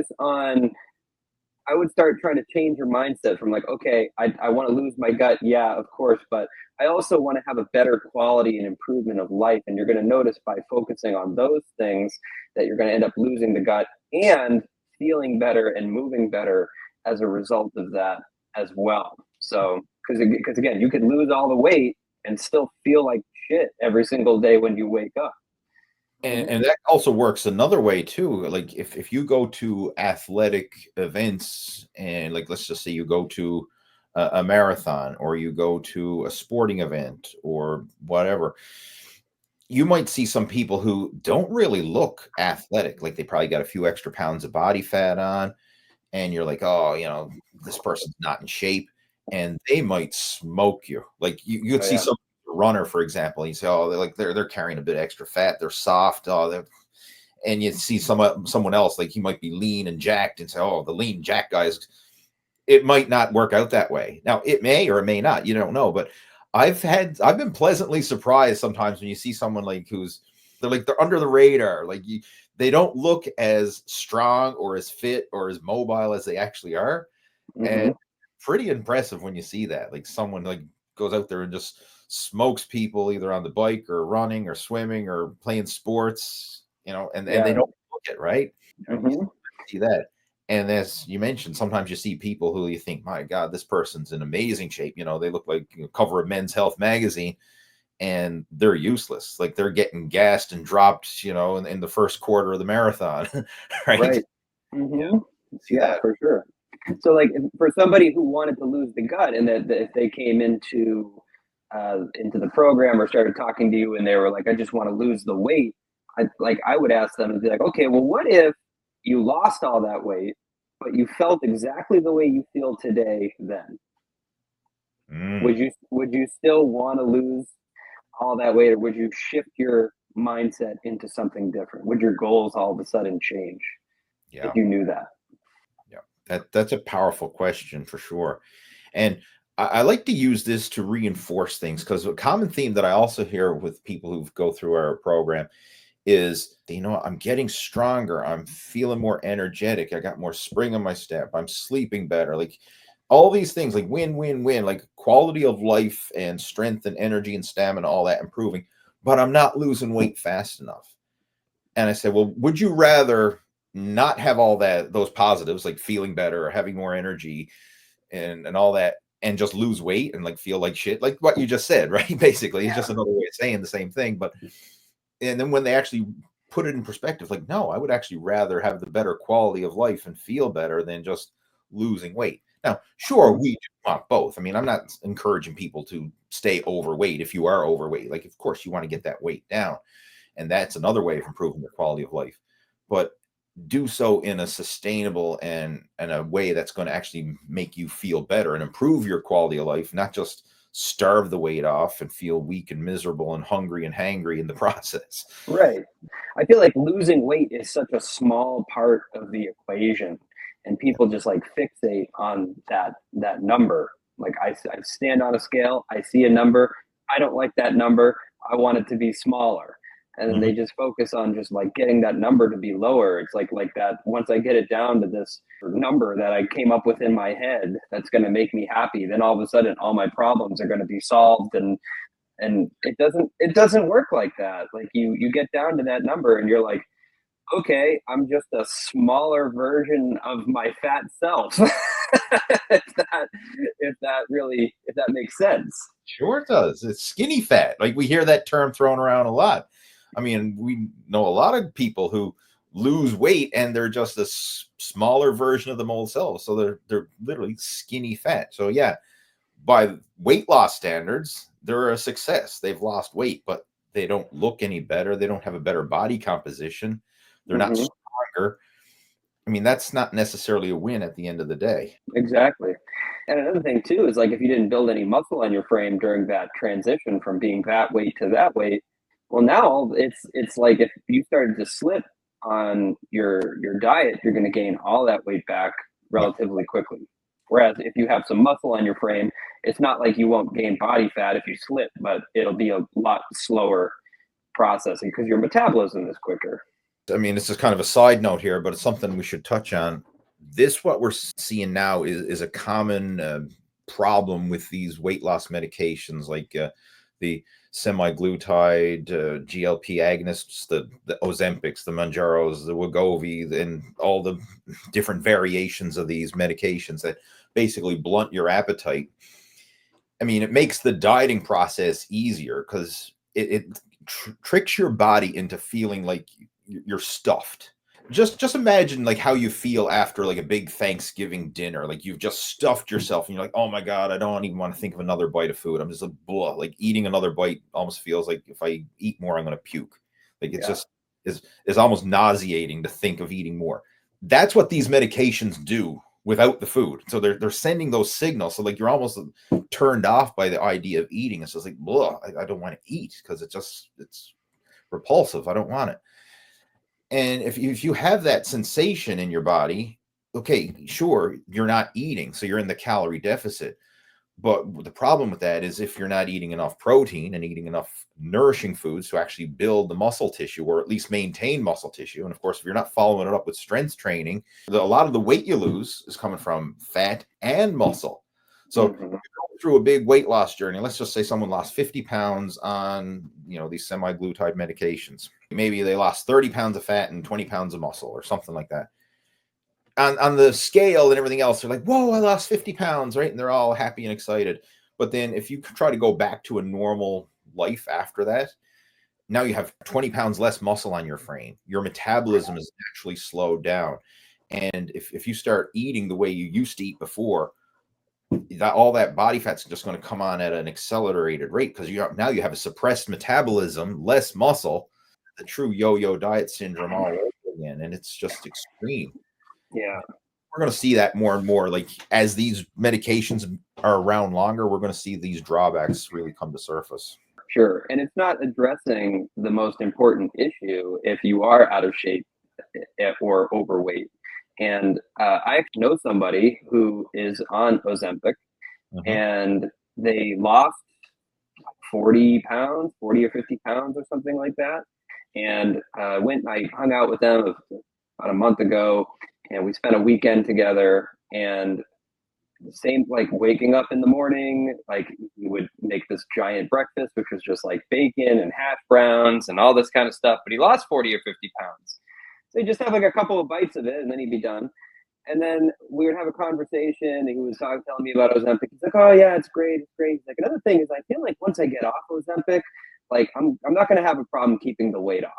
trying to change your mindset from like, okay, I want to lose my gut. Yeah, of course. But I also want to have a better quality and improvement of life. And you're going to notice by focusing on those things that you're going to end up losing the gut and feeling better and moving better as a result of that as well. So, because again, you could lose all the weight and still feel like shit every single day when you wake up. And that also works another way too. Like if you go to athletic events and like, let's just say you go to a marathon or you go to a sporting event or whatever, you might see some people who don't really look athletic. Like they probably got a few extra pounds of body fat on and you're like, oh, this person's not in shape, and they might smoke you. Like you'd see some runner, for example, you say, oh, they're carrying a bit of extra fat, they're soft, and you see someone else, like he might be lean and jacked, and say, oh, the lean jack guys. It might not work out that way. Now it may or it may not, you don't know. But I've been pleasantly surprised sometimes when you see someone like they're under the radar, like they don't look as strong or as fit or as mobile as they actually are. And pretty impressive when you see that. Like someone like goes out there and just smokes people either on the bike or running or swimming or playing sports, and they don't look it, right? You see that. And as you mentioned, sometimes you see people who you think, my God, this person's in amazing shape. They look like cover of Men's Health magazine, and they're useless. Like they're getting gassed and dropped, in the first quarter of the marathon, right? Right. Yeah, for sure. So, like, for somebody who wanted to lose the gut, and that if they came into the program or started talking to you, and they were like, "I just want to lose the weight," I would ask them and be like, "Okay, well, what if you lost all that weight, but you felt exactly the way you feel today? Then would you still want to lose all that weight, or would you shift your mindset into something different? Would your goals all of a sudden change if you knew that?" Yeah, that's a powerful question for sure. And I like to use this to reinforce things, because a common theme that I also hear with people who go through our program is, I'm getting stronger. I'm feeling more energetic. I got more spring in my step. I'm sleeping better. Like all these things, like win, win, win, like quality of life and strength and energy and stamina, all that improving, but I'm not losing weight fast enough. And I said, well, would you rather not have all those positives, like feeling better or having more energy and all that, and just lose weight and like feel like shit, like what you just said, right? Basically, it's just another way of saying the same thing. And then when they actually put it in perspective, like, no, I would actually rather have the better quality of life and feel better than just losing weight. Now, sure, we do want both. I mean, I'm not encouraging people to stay overweight if you are overweight. Like, of course, you want to get that weight down. And that's another way of improving your quality of life. But do so in a sustainable and a way that's going to actually make you feel better and improve your quality of life, not just starve the weight off and feel weak and miserable and hungry and hangry in the process. Right. I feel like losing weight is such a small part of the equation, and people just like fixate on that number. Like I stand on a scale, I see a number, I don't like that number, I want it to be smaller. And then they just focus on just like getting that number to be lower. It's like that once I get it down to this number that I came up with in my head that's going to make me happy, then all of a sudden all my problems are going to be solved. And it doesn't work like that. Like you get down to that number and you're like, okay, I'm just a smaller version of my fat self. if that makes sense. Sure it does. It's skinny fat. Like we hear that term thrown around a lot. I mean, we know a lot of people who lose weight and they're just a smaller version of them old selves. So they're literally skinny fat. So yeah, by weight loss standards, they're a success. They've lost weight, but they don't look any better. They don't have a better body composition. They're not stronger. I mean, that's not necessarily a win at the end of the day. Exactly. And another thing too is like if you didn't build any muscle on your frame during that transition from being that weight to that weight, well, now it's like if you started to slip on your diet, you're going to gain all that weight back relatively quickly. Whereas if you have some muscle on your frame, it's not like you won't gain body fat if you slip, but it'll be a lot slower processing because your metabolism is quicker. I mean, this is kind of a side note here, but it's something we should touch on. What we're seeing now is a common problem with these weight loss medications, like the semaglutide, GLP agonists, the Ozempics, the Mounjaros, the Wegovy, and all the different variations of these medications that basically blunt your appetite. I mean, it makes the dieting process easier because it tricks your body into feeling like you're stuffed. Just imagine like how you feel after like a big Thanksgiving dinner. Like you've just stuffed yourself and you're like, oh my God, I don't even want to think of another bite of food. I'm just like eating another bite almost feels like if I eat more, I'm going to puke. Like it's just is almost nauseating to think of eating more. That's what these medications do without the food. So they're sending those signals. So like you're almost turned off by the idea of eating. It's just like, I don't want to eat because it's repulsive. I don't want it. And if you have that sensation in your body, okay, sure, you're not eating, so you're in the calorie deficit. But the problem with that is if you're not eating enough protein and eating enough nourishing foods to actually build the muscle tissue or at least maintain muscle tissue. And of course, if you're not following it up with strength training, a lot of the weight you lose is coming from fat and muscle. So if you're going through a big weight loss journey, let's just say someone lost 50 pounds on, these semaglutide medications. Maybe they lost 30 pounds of fat and 20 pounds of muscle or something like that. On the scale and everything else, they're like, whoa, I lost 50 pounds, right? And they're all happy and excited. But then if you try to go back to a normal life after that, now you have 20 pounds less muscle on your frame. Your metabolism is actually slowed down. And if you start eating the way you used to eat before, all that body fat's just going to come on at an accelerated rate because now you have a suppressed metabolism, less muscle, the true yo-yo diet syndrome all over again. And it's just extreme. Yeah. We're going to see that more and more. Like as these medications are around longer, we're going to see these drawbacks really come to surface. Sure. And it's not addressing the most important issue if you are out of shape or overweight. And I actually know somebody who is on Ozempic and they lost 40 pounds, 40 or 50 pounds or something like that. And I hung out with them about a month ago, and we spent a weekend together. And the same, like waking up in the morning, like he would make this giant breakfast, which was just like bacon and hash browns and all this kind of stuff. But he lost 40 or 50 pounds. So he'd just have like a couple of bites of it and then he'd be done. And then we would have a conversation and he was telling me about Ozempic. He's like, oh yeah, it's great. It's great. He's like, another thing is I feel like once I get off Ozempic, like I'm not going to have a problem keeping the weight off.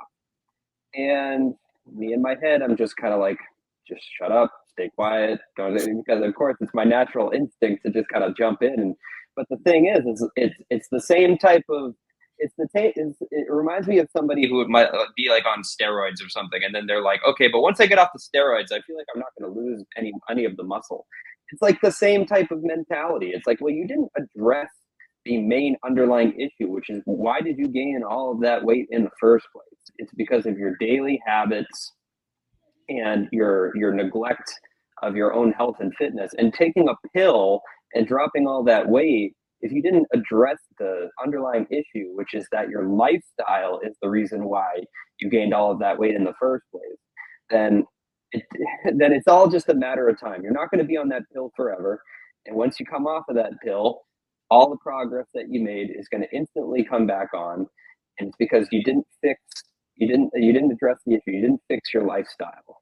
And me in my head, I'm just kind of like, just shut up, stay quiet, because of course it's my natural instinct to just kind of jump in. But the thing is it's the same type of, it reminds me of somebody who might be like on steroids or something, and then they're like, okay, but once I get off the steroids, I feel like I'm not going to lose any of the muscle. It's like the same type of mentality. It's like, well, you didn't address the main underlying issue, which is why did you gain all of that weight in the first place? It's because of your daily habits and your neglect of your own health and fitness, and taking a pill and dropping all that weight. If you didn't address the underlying issue, which is that your lifestyle is the reason why you gained all of that weight in the first place, then it's all just a matter of time. You're not going to be on that pill forever. And once you come off of that pill, all the progress that you made is going to instantly come back on. And it's because you didn't address the issue. You didn't fix your lifestyle.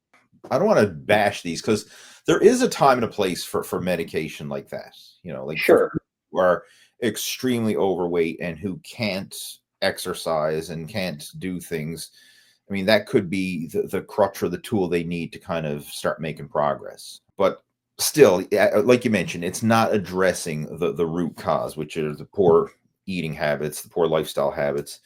I don't want to bash these because there is a time and a place for medication like that. Like sure, who are extremely overweight and who can't exercise and can't do things. I mean, that could be the crutch or the tool they need to kind of start making progress. But still, like you mentioned, it's not addressing the root cause, which is the poor eating habits, the poor lifestyle habits.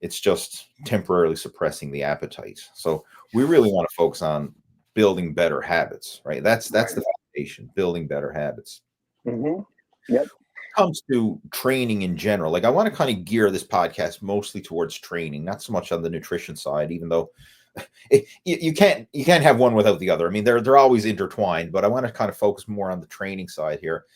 It's just temporarily suppressing the appetite. So we really want to focus on building better habits, right? That's the foundation, building better habits. Yep. When it comes to training in general, like I want to kind of gear this podcast mostly towards training, not so much on the nutrition side, even though you can't have one without the other. I mean, they're always intertwined, but I want to kind of focus more on the training side here.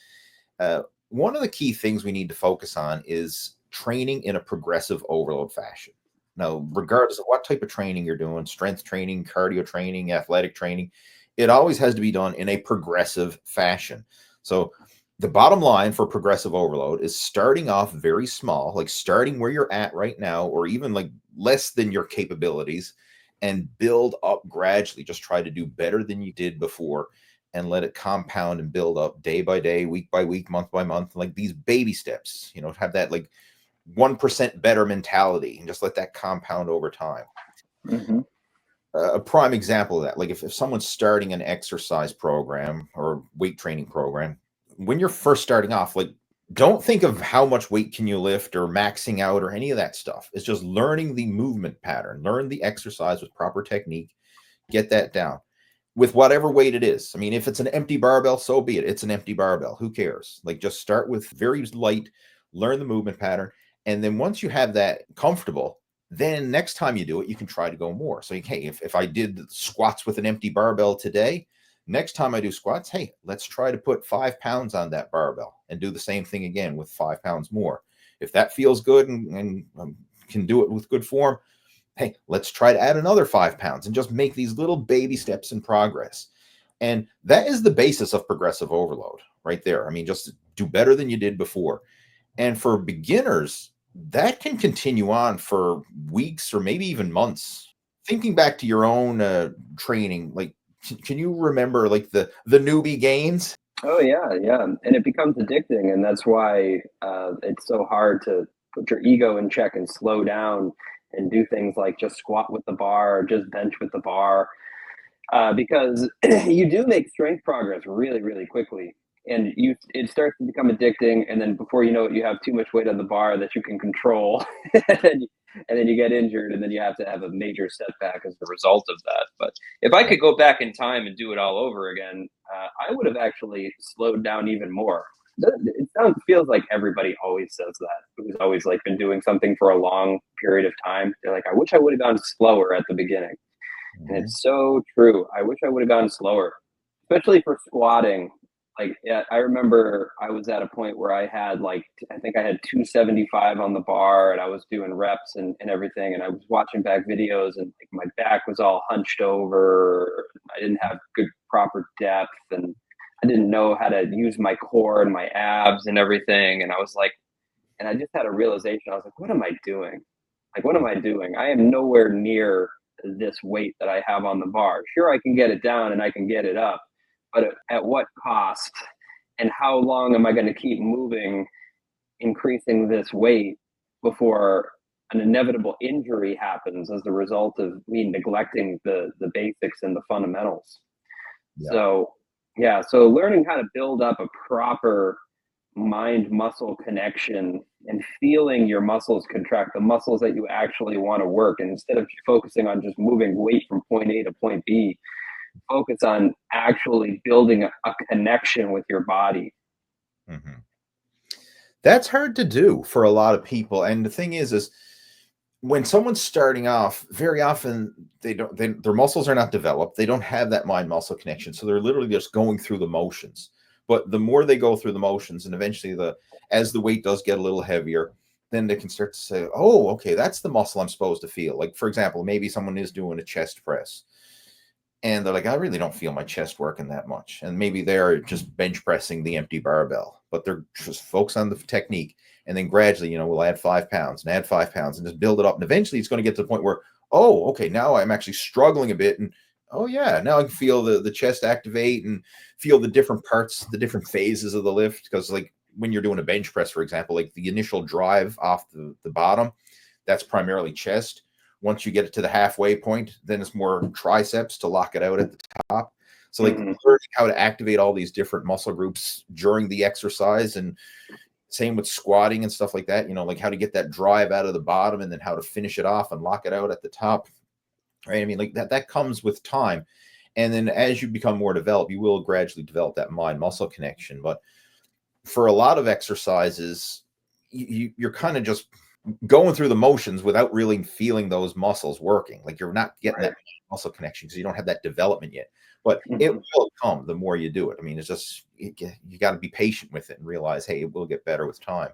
One of the key things we need to focus on is training in a progressive overload fashion. Now, regardless of what type of training you're doing, strength training, cardio training, athletic training, it always has to be done in a progressive fashion. So the bottom line for progressive overload is starting off very small, like starting where you're at right now, or even like less than your capabilities, and build up gradually. Just try to do better than you did before and let it compound and build up day by day, week by week, month by month, like these baby steps, have that like 1% better mentality and just let that compound over time. A prime example of that, like if someone's starting an exercise program or weight training program, when you're first starting off, like don't think of how much weight can you lift or maxing out or any of that stuff. It's just learning the movement pattern, learn the exercise with proper technique, get that down with whatever weight it is. I mean, if it's an empty barbell, so be it. It's an empty barbell. Who cares? Like just start with very light, learn the movement pattern. And then once you have that comfortable, then next time you do it, you can try to go more. So, hey, if I did squats with an empty barbell today, Next time I do squats, hey, let's try to put 5 pounds on that barbell and do the same thing again with 5 pounds more. If that feels good and can do it with good form, hey, let's try to add another 5 pounds and just make these little baby steps in progress. And that is the basis of progressive overload right there. I mean, just do better than you did before. And for beginners, that can continue on for weeks or maybe even months. Thinking back to your own training, like, can you remember like the newbie gains? Oh yeah, yeah, and it becomes addicting, and that's why it's so hard to put your ego in check and slow down and do things like just squat with the bar, or just bench with the bar, because you do make strength progress really, really quickly, and it starts to become addicting, and then before you know it, you have too much weight on the bar that you can control, and then you get injured, and then you have to have a major setback as a result of that. But if I could go back in time and do it all over again, I would have actually slowed down even more. Feels like everybody always says that, who's always like been doing something for a long period of time. They're like, I wish I would have gone slower at the beginning. And it's so true. I wish I would have gone slower, especially for squatting. Like, yeah, I remember I was at a point where I had I think I had 275 on the bar, and I was doing reps and everything. And I was watching back videos, and like, my back was all hunched over. I didn't have good, proper depth, and I didn't know how to use my core and my abs and everything. And I was like, and I just had a realization. I was like, what am I doing? Like, what am I doing? I am nowhere near this weight that I have on the bar. Sure, I can get it down and I can get it up, but at what cost? And how long am I going to keep moving, increasing this weight before an inevitable injury happens as a result of me neglecting the basics and the fundamentals? Yeah. So learning how to build up a proper mind-muscle connection and feeling your muscles contract, the muscles that you actually want to work, and instead of focusing on just moving weight from point A to point B, focus on actually building a connection with your body. Mm-hmm. That's hard to do for a lot of people. And the thing is when someone's starting off, very often their muscles are not developed. They don't have that mind muscle connection. So they're literally just going through the motions. But the more they go through the motions, and eventually as the weight does get a little heavier, then they can start to say, oh, okay, that's the muscle I'm supposed to feel. Like, for example, maybe someone is doing a chest press and they're like, I really don't feel my chest working that much. And maybe they're just bench pressing the empty barbell, but they're just focused on the technique. And then gradually, we'll add 5 pounds and add 5 pounds and just build it up. And eventually it's going to get to the point where, oh, okay, now I'm actually struggling a bit. And oh yeah, now I can feel the chest activate and feel the different parts, the different phases of the lift. Because like when you're doing a bench press, for example, like the initial drive off the bottom, that's primarily chest. Once you get it to the halfway point, then it's more triceps to lock it out at the top. So like learning how to activate all these different muscle groups during the exercise, and same with squatting and stuff like that, like how to get that drive out of the bottom and then how to finish it off and lock it out at the top. Right. I mean, like that comes with time. And then as you become more developed, you will gradually develop that mind muscle connection. But for a lot of exercises, you're kind of just going through the motions without really feeling those muscles working. Like you're not getting that muscle connection because you don't have that development yet. But it will come the more you do it. I mean, it's just, you got to be patient with it and realize, hey, it will get better with time.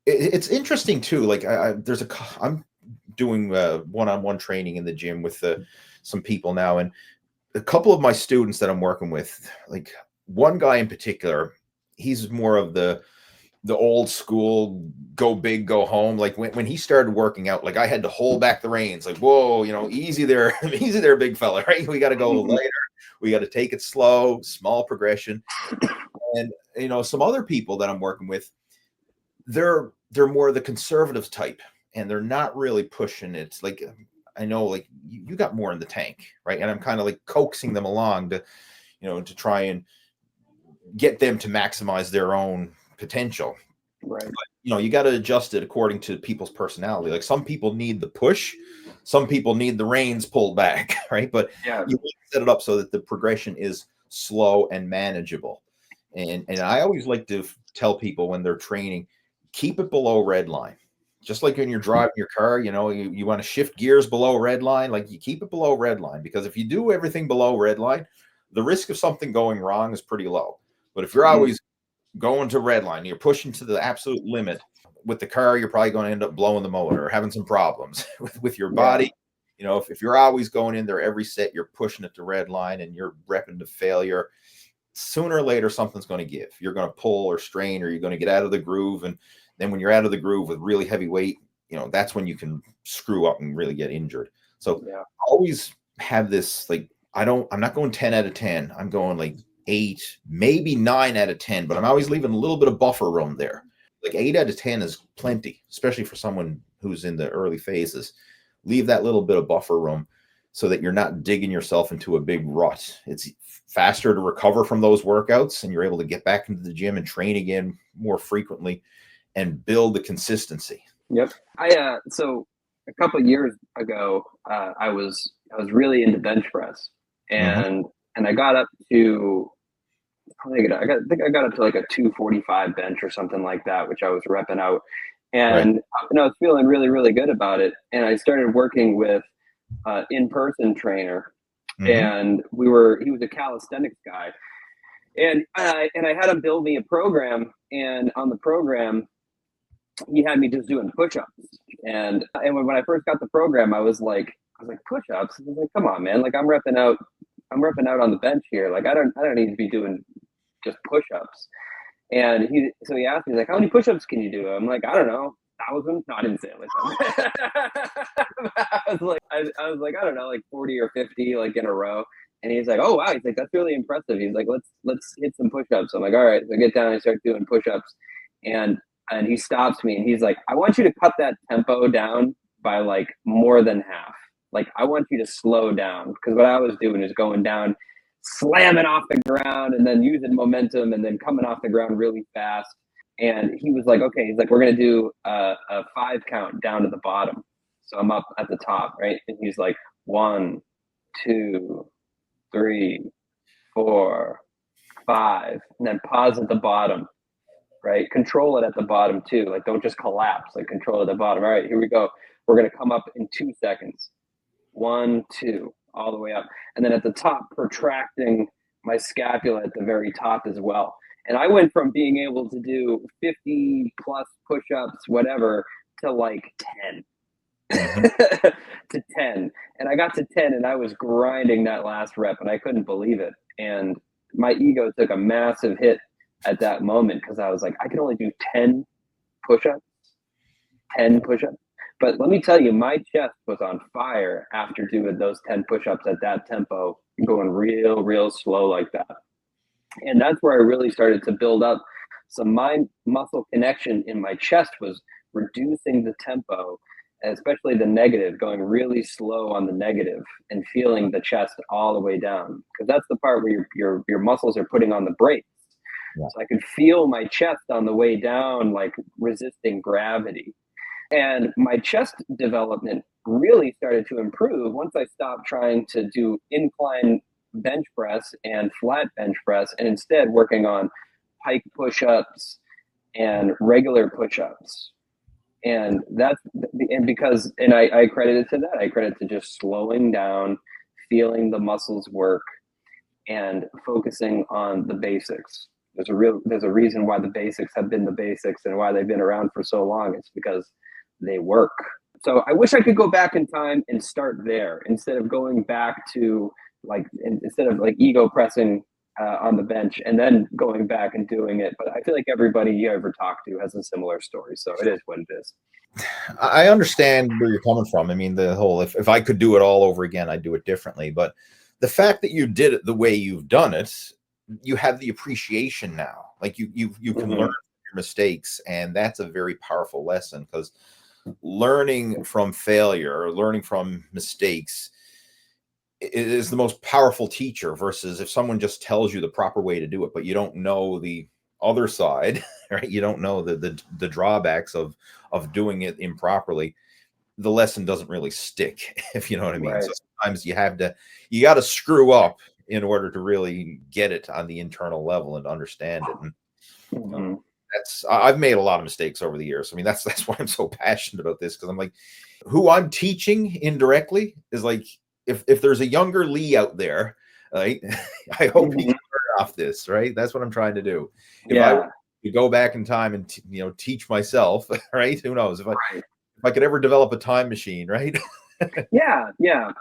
It's interesting too. Like I'm doing one-on-one training in the gym with some people now, and a couple of my students that I'm working with, like one guy in particular, he's more of the old school, go big, go home. Like when he started working out, like I had to hold back the reins, like, whoa, easy there, easy there, big fella, right? We got to go lighter. We got to take it slow, small progression. And, some other people that I'm working with, they're more the conservative type, and they're not really pushing it. Like, I know, like you got more in the tank, right? And I'm kind of like coaxing them along to, to try and get them to maximize their own potential. Right. But, you got to adjust it according to people's personality. Like some people need the push, some people need the reins pulled back, right? But you set it up so that the progression is slow and manageable. And I always like to tell people when they're training, keep it below red line. Just like when you're driving your car, you want to shift gears below red line, like you keep it below red line, because if you do everything below red line, the risk of something going wrong is pretty low. But if you're always going to Redline, you're pushing to the absolute limit with the car, you're probably going to end up blowing the motor or having some problems with your body. You know, if you're always going in there every set, you're pushing it to Redline and you're repping to failure, sooner or later, something's going to give. You're going to pull or strain, or you're going to get out of the groove. And then when you're out of the groove with really heavy weight, you know, that's when you can screw up and really get injured. So always have this, like, I'm not going 10 out of 10. I'm going like 8, maybe 9 out of 10, but I'm always leaving a little bit of buffer room there. Like 8 out of 10 is plenty, especially for someone who's in the early phases. Leave that little bit of buffer room so that you're not digging yourself into a big rut. It's faster to recover from those workouts, and you're able to get back into the gym and train again more frequently and build the consistency. Yep. So a couple of years ago, I was really into bench press, and I got up to, I think I got up to like a 245 bench or something like that, which I was repping out, and I was feeling really, really good about it. And I started working with in-person trainer, and he was a calisthenics guy, and I had him build me a program, and on the program, he had me just doing push-ups. And when I first got the program, I was like, push-ups? I was like, come on, man. Like, I'm repping out on the bench here. Like, I don't need to be doing just push-ups. And he asked me, like, how many push-ups can you do? I'm like, I don't know, 1,000? No, I didn't say it like that. I was like, I don't know, like 40 or 50, like in a row. And he's like, oh, wow. He's like, that's really impressive. He's like, let's hit some push-ups. I'm like, all right. So I get down and I start doing push-ups. And he stops me and he's like, I want you to cut that tempo down by like more than half. Like, I want you to slow down, because what I was doing is going down, slamming off the ground, and then using momentum, and then coming off the ground really fast. And he was like, okay, he's like, we're going to do a 5 count down to the bottom. So I'm up at the top, right? And he's like, 1, 2, 3, 4, 5, and then pause at the bottom. Right? Control it at the bottom too. Like, don't just collapse, like control at the bottom. All right, here we go. We're going to come up in 2 seconds. 1, 2, all the way up. And then at the top, protracting my scapula at the very top as well. And I went from being able to do 50 plus push-ups, whatever, to like 10. To 10. And I got to 10 and I was grinding that last rep and I couldn't believe it. And my ego took a massive hit at that moment, because I was like, I can only do 10 push-ups. But let me tell you, my chest was on fire after doing those 10 push-ups at that tempo, going real slow like that. And that's where I really started to build up some mind-muscle connection in my chest, was reducing the tempo, especially the negative, going really slow on the negative and feeling the chest all the way down. Because that's the part where your muscles are putting on the brakes. Yeah. So I could feel my chest on the way down, like resisting gravity. And my chest development really started to improve once I stopped trying to do incline bench press and flat bench press, and instead working on pike push-ups and regular push-ups. And I credit it to that. I credit it to just slowing down, feeling the muscles work, and focusing on the basics. There's a reason why the basics have been the basics and why they've been around for so long. It's because they work. So I wish I could go back in time and start there, instead of going back to instead of ego pressing on the bench and then going back and doing it. But I feel like everybody you ever talk to has a similar story. So it is what it is. I understand where you're coming from. I mean, the whole, if I could do it all over again, I'd do it differently. But the fact that you did it the way you've done it, you have the appreciation now. Like you can learn from your mistakes, and that's a very powerful lesson, because learning from failure or learning from mistakes is the most powerful teacher, versus if someone just tells you the proper way to do it, but you don't know the other side, right? You don't know the drawbacks of doing it improperly. The lesson doesn't really stick, if you know what I mean. Right. So sometimes you got to screw up in order to really get it on the internal level and understand it. And I've made a lot of mistakes over the years. I mean, that's why I'm so passionate about this, because I'm like, who I'm teaching indirectly is like, if there's a younger Lee out there Right? I hope Mhm. he can learn off this, right? That's what I'm trying to do. If I Yeah, were to go back in time and teach myself, right? Who knows if right. I could ever develop a time machine, right? Yeah, yeah.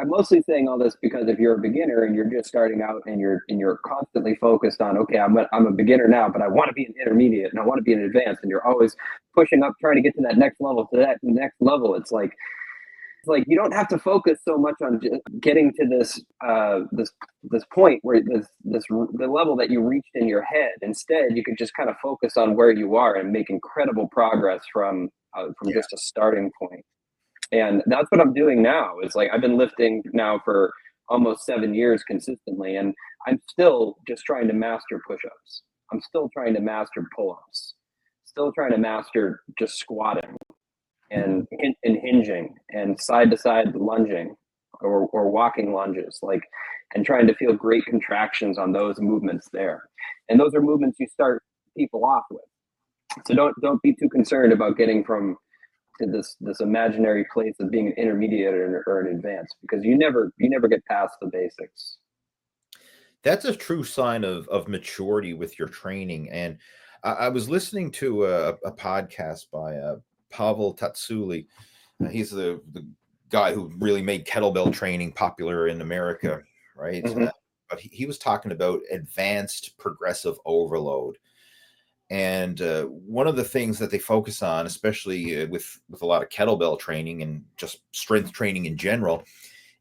I'm mostly saying all this because if you're a beginner and you're just starting out and you're constantly focused on, okay, I'm a beginner now, but I want to be an intermediate and I want to be an advanced, and you're always pushing up, trying to get to that next level, to that next level. It's like you don't have to focus so much on just getting to this point where the level that you reached in your head. Instead, you could just kind of focus on where you are and make incredible progress from just a starting point. And that's what I'm doing now. Is like I've been lifting now for almost 7 years consistently, and I'm still just trying to master push-ups. I'm still trying to master pull-ups. Still trying to master just squatting and hinging and side to side lunging or walking lunges, like, and trying to feel great contractions on those movements there. And those are movements you start people off with. So don't be too concerned about getting from to this imaginary place of being an intermediate or an advanced, because you never get past the basics. That's a true sign of maturity with your training. And I was listening to a podcast by Pavel Tatsuli. He's the guy who really made kettlebell training popular in America, right? Mm-hmm. But he was talking about advanced progressive overload. And one of the things that they focus on, especially with a lot of kettlebell training and just strength training in general,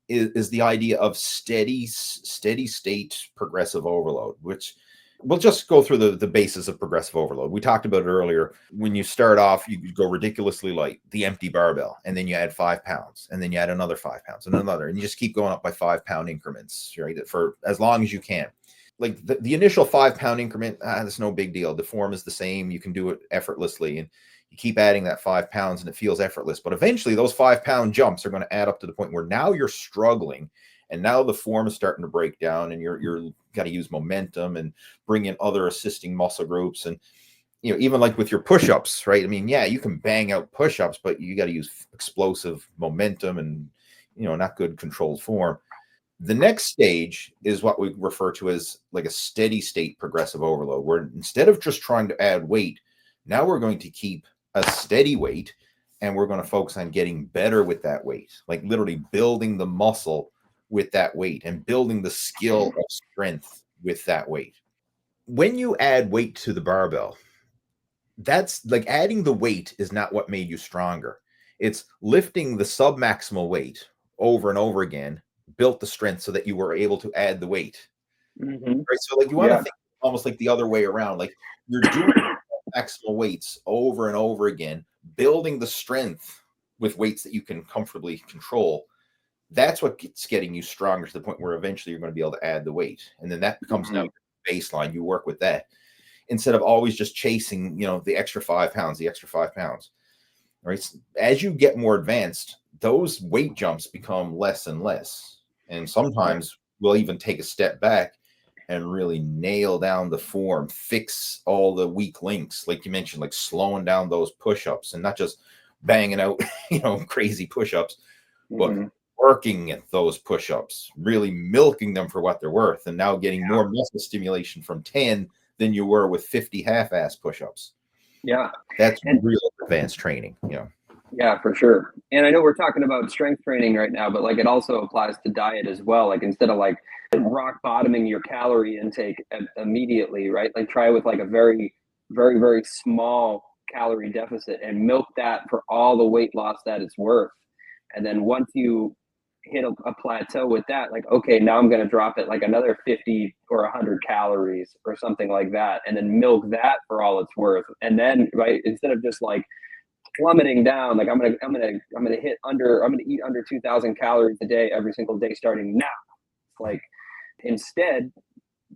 is the idea of steady state progressive overload, which we'll just go through the basis of progressive overload. We talked about it earlier. When you start off, you go ridiculously light, the empty barbell, and then you add 5 pounds, and then you add another 5 pounds, and another, and you just keep going up by 5 pound increments, right? For as long as you can. Like the initial 5 pound increment, that's no big deal. The form is the same. You can do it effortlessly. And you keep adding that 5 pounds and it feels effortless. But eventually those 5 pound jumps are going to add up to the point where now you're struggling. And now the form is starting to break down, and you're got to use momentum and bring in other assisting muscle groups. And, even like with your push-ups, right? I mean, yeah, you can bang out push-ups, but you got to use explosive momentum and, not good controlled form. The next stage is what we refer to as like a steady state progressive overload, where instead of just trying to add weight, now we're going to keep a steady weight and we're going to focus on getting better with that weight, like literally building the muscle with that weight and building the skill of strength with that weight. When you add weight to the barbell, that's like adding the weight is not what made you stronger. It's lifting the submaximal weight over and over again built the strength so that you were able to add the weight. Mm-hmm. Right. So like you want to think almost like the other way around. Like you're doing maximal weights over and over again, building the strength with weights that you can comfortably control. That's what gets getting you stronger to the point where eventually you're going to be able to add the weight. And then that becomes now baseline. You work with that instead of always just chasing, the extra 5 pounds, the extra 5 pounds. Right. As you get more advanced, those weight jumps become less and less. And sometimes we'll even take a step back and really nail down the form, fix all the weak links, like you mentioned, like slowing down those push-ups and not just banging out, crazy push-ups, but working at those push-ups, really milking them for what they're worth, and now getting more muscle stimulation from 10 than you were with 50 half-ass push-ups. Yeah. That's real advanced training, Yeah, for sure. And I know we're talking about strength training right now, but like it also applies to diet as well. Like instead of like rock bottoming your calorie intake immediately, right? Like try with like a very, very, very small calorie deficit and milk that for all the weight loss that it's worth. And then once you hit a plateau with that, like, okay, now I'm going to drop it like another 50 or 100 calories or something like that. And then milk that for all it's worth. And then, right, instead of just like plummeting down, like I'm gonna eat under 2,000 calories a day every single day starting now. Like instead,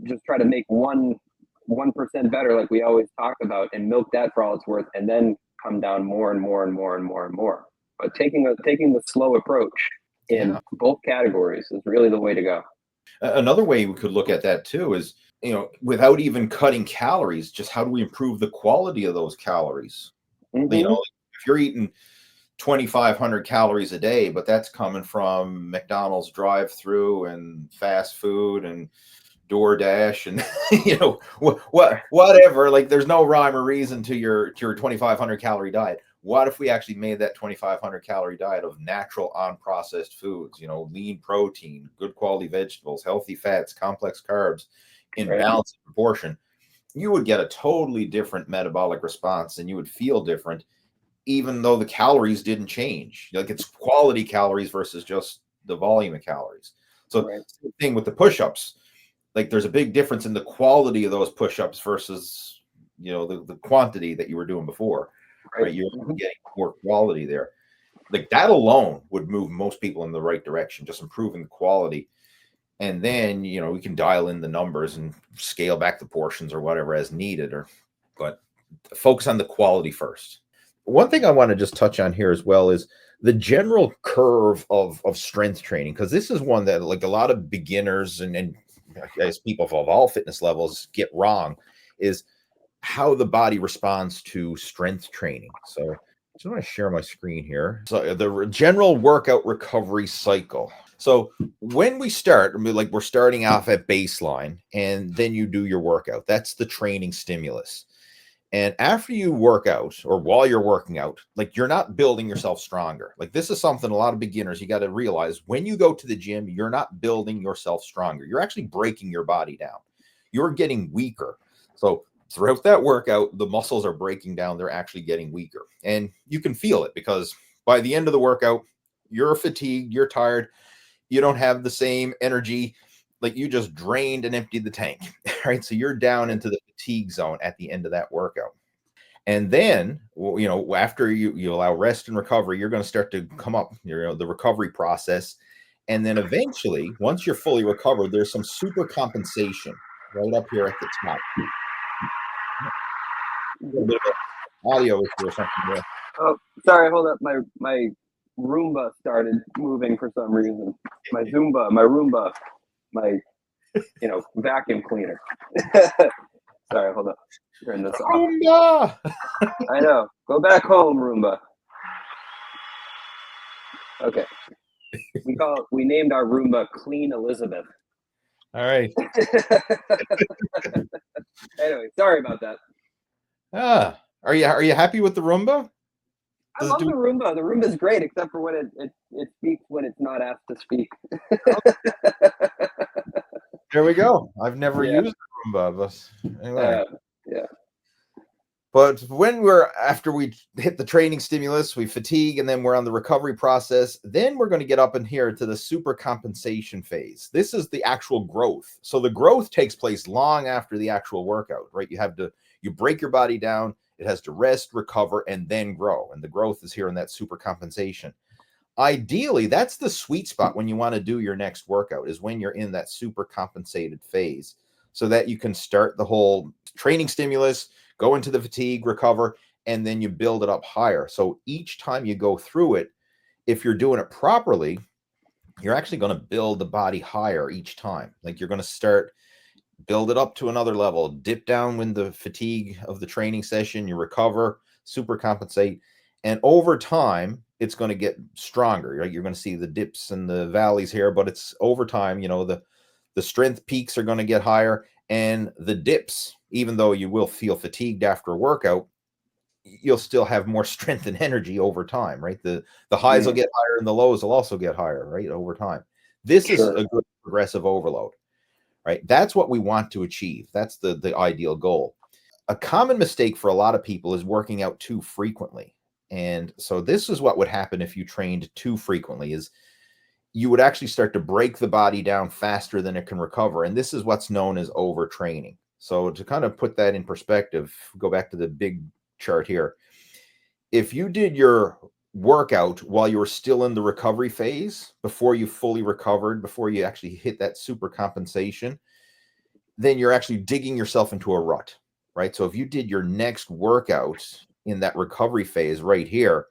just try to make 1% better, like we always talk about, and milk that for all it's worth, and then come down more and more and more and more and more. But taking the slow approach in both categories is really the way to go. Another way we could look at that too is, without even cutting calories, just how do we improve the quality of those calories? Mm-hmm. If you're eating 2,500 calories a day, but that's coming from McDonald's drive-through and fast food and DoorDash and whatever. Like, there's no rhyme or reason to your 2,500 calorie diet. What if we actually made that 2,500 calorie diet of natural unprocessed foods, lean protein, good quality vegetables, healthy fats, complex carbs in balanced proportion? You would get a totally different metabolic response and you would feel different, even though the calories didn't change. Like, it's quality calories versus just the volume of calories. So same thing with the push-ups. Like, there's a big difference in the quality of those push-ups versus, the quantity that you were doing before, right? You're getting more quality there. Like, that alone would move most people in the right direction, just improving the quality. And then, we can dial in the numbers and scale back the portions or whatever as needed, but focus on the quality first. One thing I want to just touch on here as well is the general curve of strength training, because this is one that, like, a lot of beginners and as people of all fitness levels get wrong, is how the body responds to strength training. So I just want to share my screen here. So the general workout recovery cycle. So when we start, like, we're starting off at baseline, and then you do your workout. That's the training stimulus. And after you work out, or while you're working out, like, you're not building yourself stronger. Like, this is something a lot of beginners, you got to realize, when you go to the gym, you're not building yourself stronger. You're actually breaking your body down. You're getting weaker. So throughout that workout, the muscles are breaking down. They're actually getting weaker. And you can feel it, because by the end of the workout, you're fatigued, you're tired, you don't have the same energy. Like, you just drained and emptied the tank, right? So you're down into the fatigue zone at the end of that workout. And then, after you allow rest and recovery, you're going to start to come up, the recovery process. And then eventually, once you're fully recovered, there's some super compensation right up here at the top. A little bit of audio issue or something there. Oh, sorry, hold up. My Roomba started moving for some reason. My Roomba, my vacuum cleaner. Sorry, hold up. Turn this off. Roomba! I know. Go back home, Roomba. Okay. We named our Roomba Clean Elizabeth. All right. Anyway, sorry about that. Are you happy with the Roomba? I love the Roomba. The Roomba's great, except for when it speaks when it's not asked to speak. There we go. I've never used the Roomba, but anyway. Yeah. But after we hit the training stimulus, we fatigue, and then we're on the recovery process. Then we're going to get up in here to the super compensation phase. This is the actual growth. So the growth takes place long after the actual workout, right? You break your body down. It has to rest, recover, and then grow. And the growth is here in that super compensation. Ideally, that's the sweet spot when you want to do your next workout, is when you're in that super compensated phase, so that you can start the whole training stimulus, go into the fatigue, recover, and then you build it up higher. So each time you go through it, if you're doing it properly, you're actually going to build the body higher each time. Like, you're going to build it up to another level, dip down when the fatigue of the training session, you recover, super compensate. And over time, it's going to get stronger. Right? You're going to see the dips and the valleys here, but it's over time, the strength peaks are going to get higher, and the dips, even though you will feel fatigued after a workout, you'll still have more strength and energy over time, right? The highs will get higher and the lows will also get higher, right? Over time. This is a good progressive overload, right? That's what we want to achieve. That's the ideal goal. A common mistake for a lot of people is working out too frequently. And so this is what would happen if you trained too frequently, is you would actually start to break the body down faster than it can recover. And this is what's known as overtraining. So to kind of put that in perspective, go back to the big chart here. If you did your workout while you were still in the recovery phase, before you fully recovered, before you actually hit that super compensation, then you're actually digging yourself into a rut, right? So if you did your next workout in that recovery phase right here,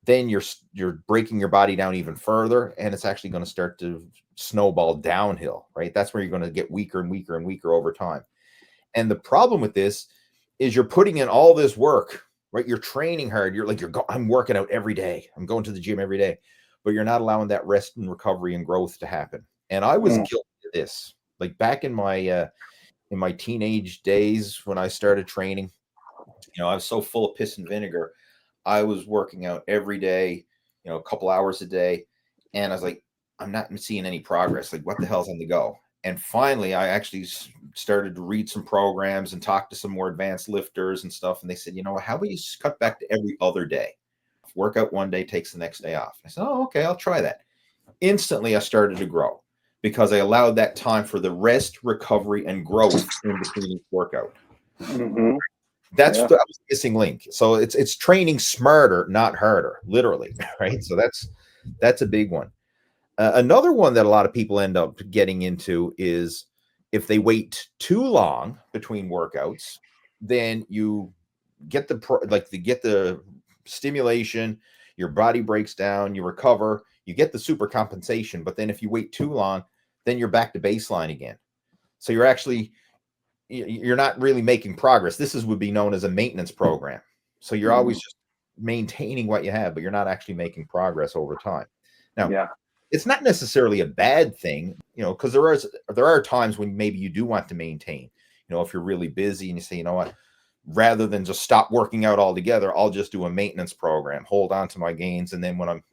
then you're breaking your body down even further, and it's actually going to start to snowball downhill, right? That's where you're going to get weaker and weaker and weaker over time. And the problem with this is you're putting in all this work right? You're training hard. You're like, I'm working out every day. I'm going to the gym every day, but you're not allowing that rest and recovery and growth to happen. And I was guilty of this, like back in my teenage days when I started training. I was so full of piss and vinegar. I was working out every day, a couple hours a day, and I was like, I'm not seeing any progress. Like, what the hell's on the go? And finally, I actually started to read some programs and talk to some more advanced lifters and stuff. And they said, how about you cut back to every other day? Work out one day, takes the next day off. I said, oh, okay, I'll try that. Instantly, I started to grow because I allowed that time for the rest, recovery, and growth in between each workout. Mm-hmm. That was the missing link. So it's training smarter, not harder, literally, right? So that's a big one. Another one that a lot of people end up getting into is if they wait too long between workouts, then you get the stimulation, your body breaks down, you recover, you get the super compensation. But then if you wait too long, then you're back to baseline again. So you're not really making progress. This would be known as a maintenance program. So you're always just maintaining what you have, but you're not actually making progress over time. Now, it's not necessarily a bad thing, because there are times when maybe you do want to maintain, if you're really busy and you say, you know what, rather than just stop working out altogether, I'll just do a maintenance program, hold on to my gains. And then when I'm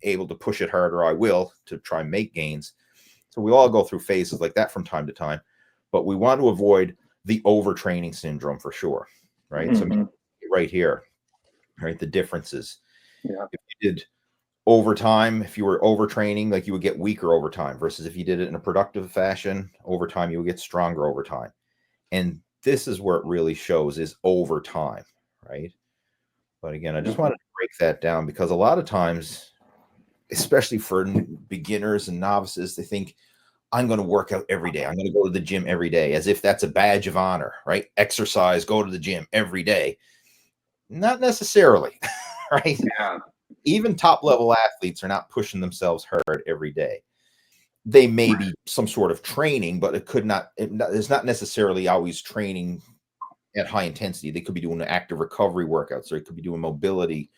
able to push it harder, I will, to try and make gains. So we all go through phases like that from time to time, but we want to avoid the overtraining syndrome for sure. Right. So right here, right. The differences. Yeah. If you did overtime, if you were overtraining, like you would get weaker over time, versus if you did it in a productive fashion over time, you would get stronger over time. And this is where it really shows, is over time, right? But again, I just wanted to break that down because a lot of times, especially for beginners and novices, they think, I'm going to work out every day. I'm going to go to the gym every day, as if that's a badge of honor, right? Exercise, go to the gym every day. Not necessarily, right? Yeah. Even top level athletes are not pushing themselves hard every day. They may be some sort of training, but it's not necessarily always training at high intensity. They could be doing active recovery workouts, or they could be doing mobility,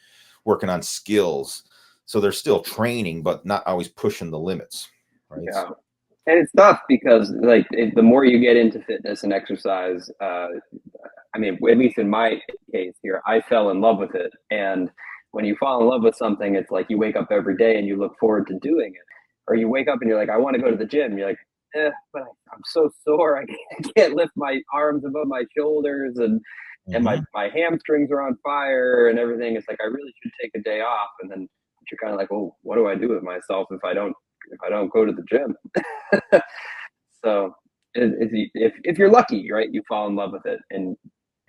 working on skills. So they're still training, but not always pushing the limits, right? Yeah. And it's tough because the more you get into fitness and exercise, I mean, at least in my case here, I fell in love with it. And when you fall in love with something, it's like you wake up every day and you look forward to doing it. Or you wake up and you're like, I want to go to the gym. You're like, but I'm so sore. I can't lift my arms above my shoulders, and my hamstrings are on fire and everything. It's like, I really should take a day off. And then you're kind of like, well, what do I do with myself if I don't go to the gym? So if you're lucky, right, you fall in love with it, and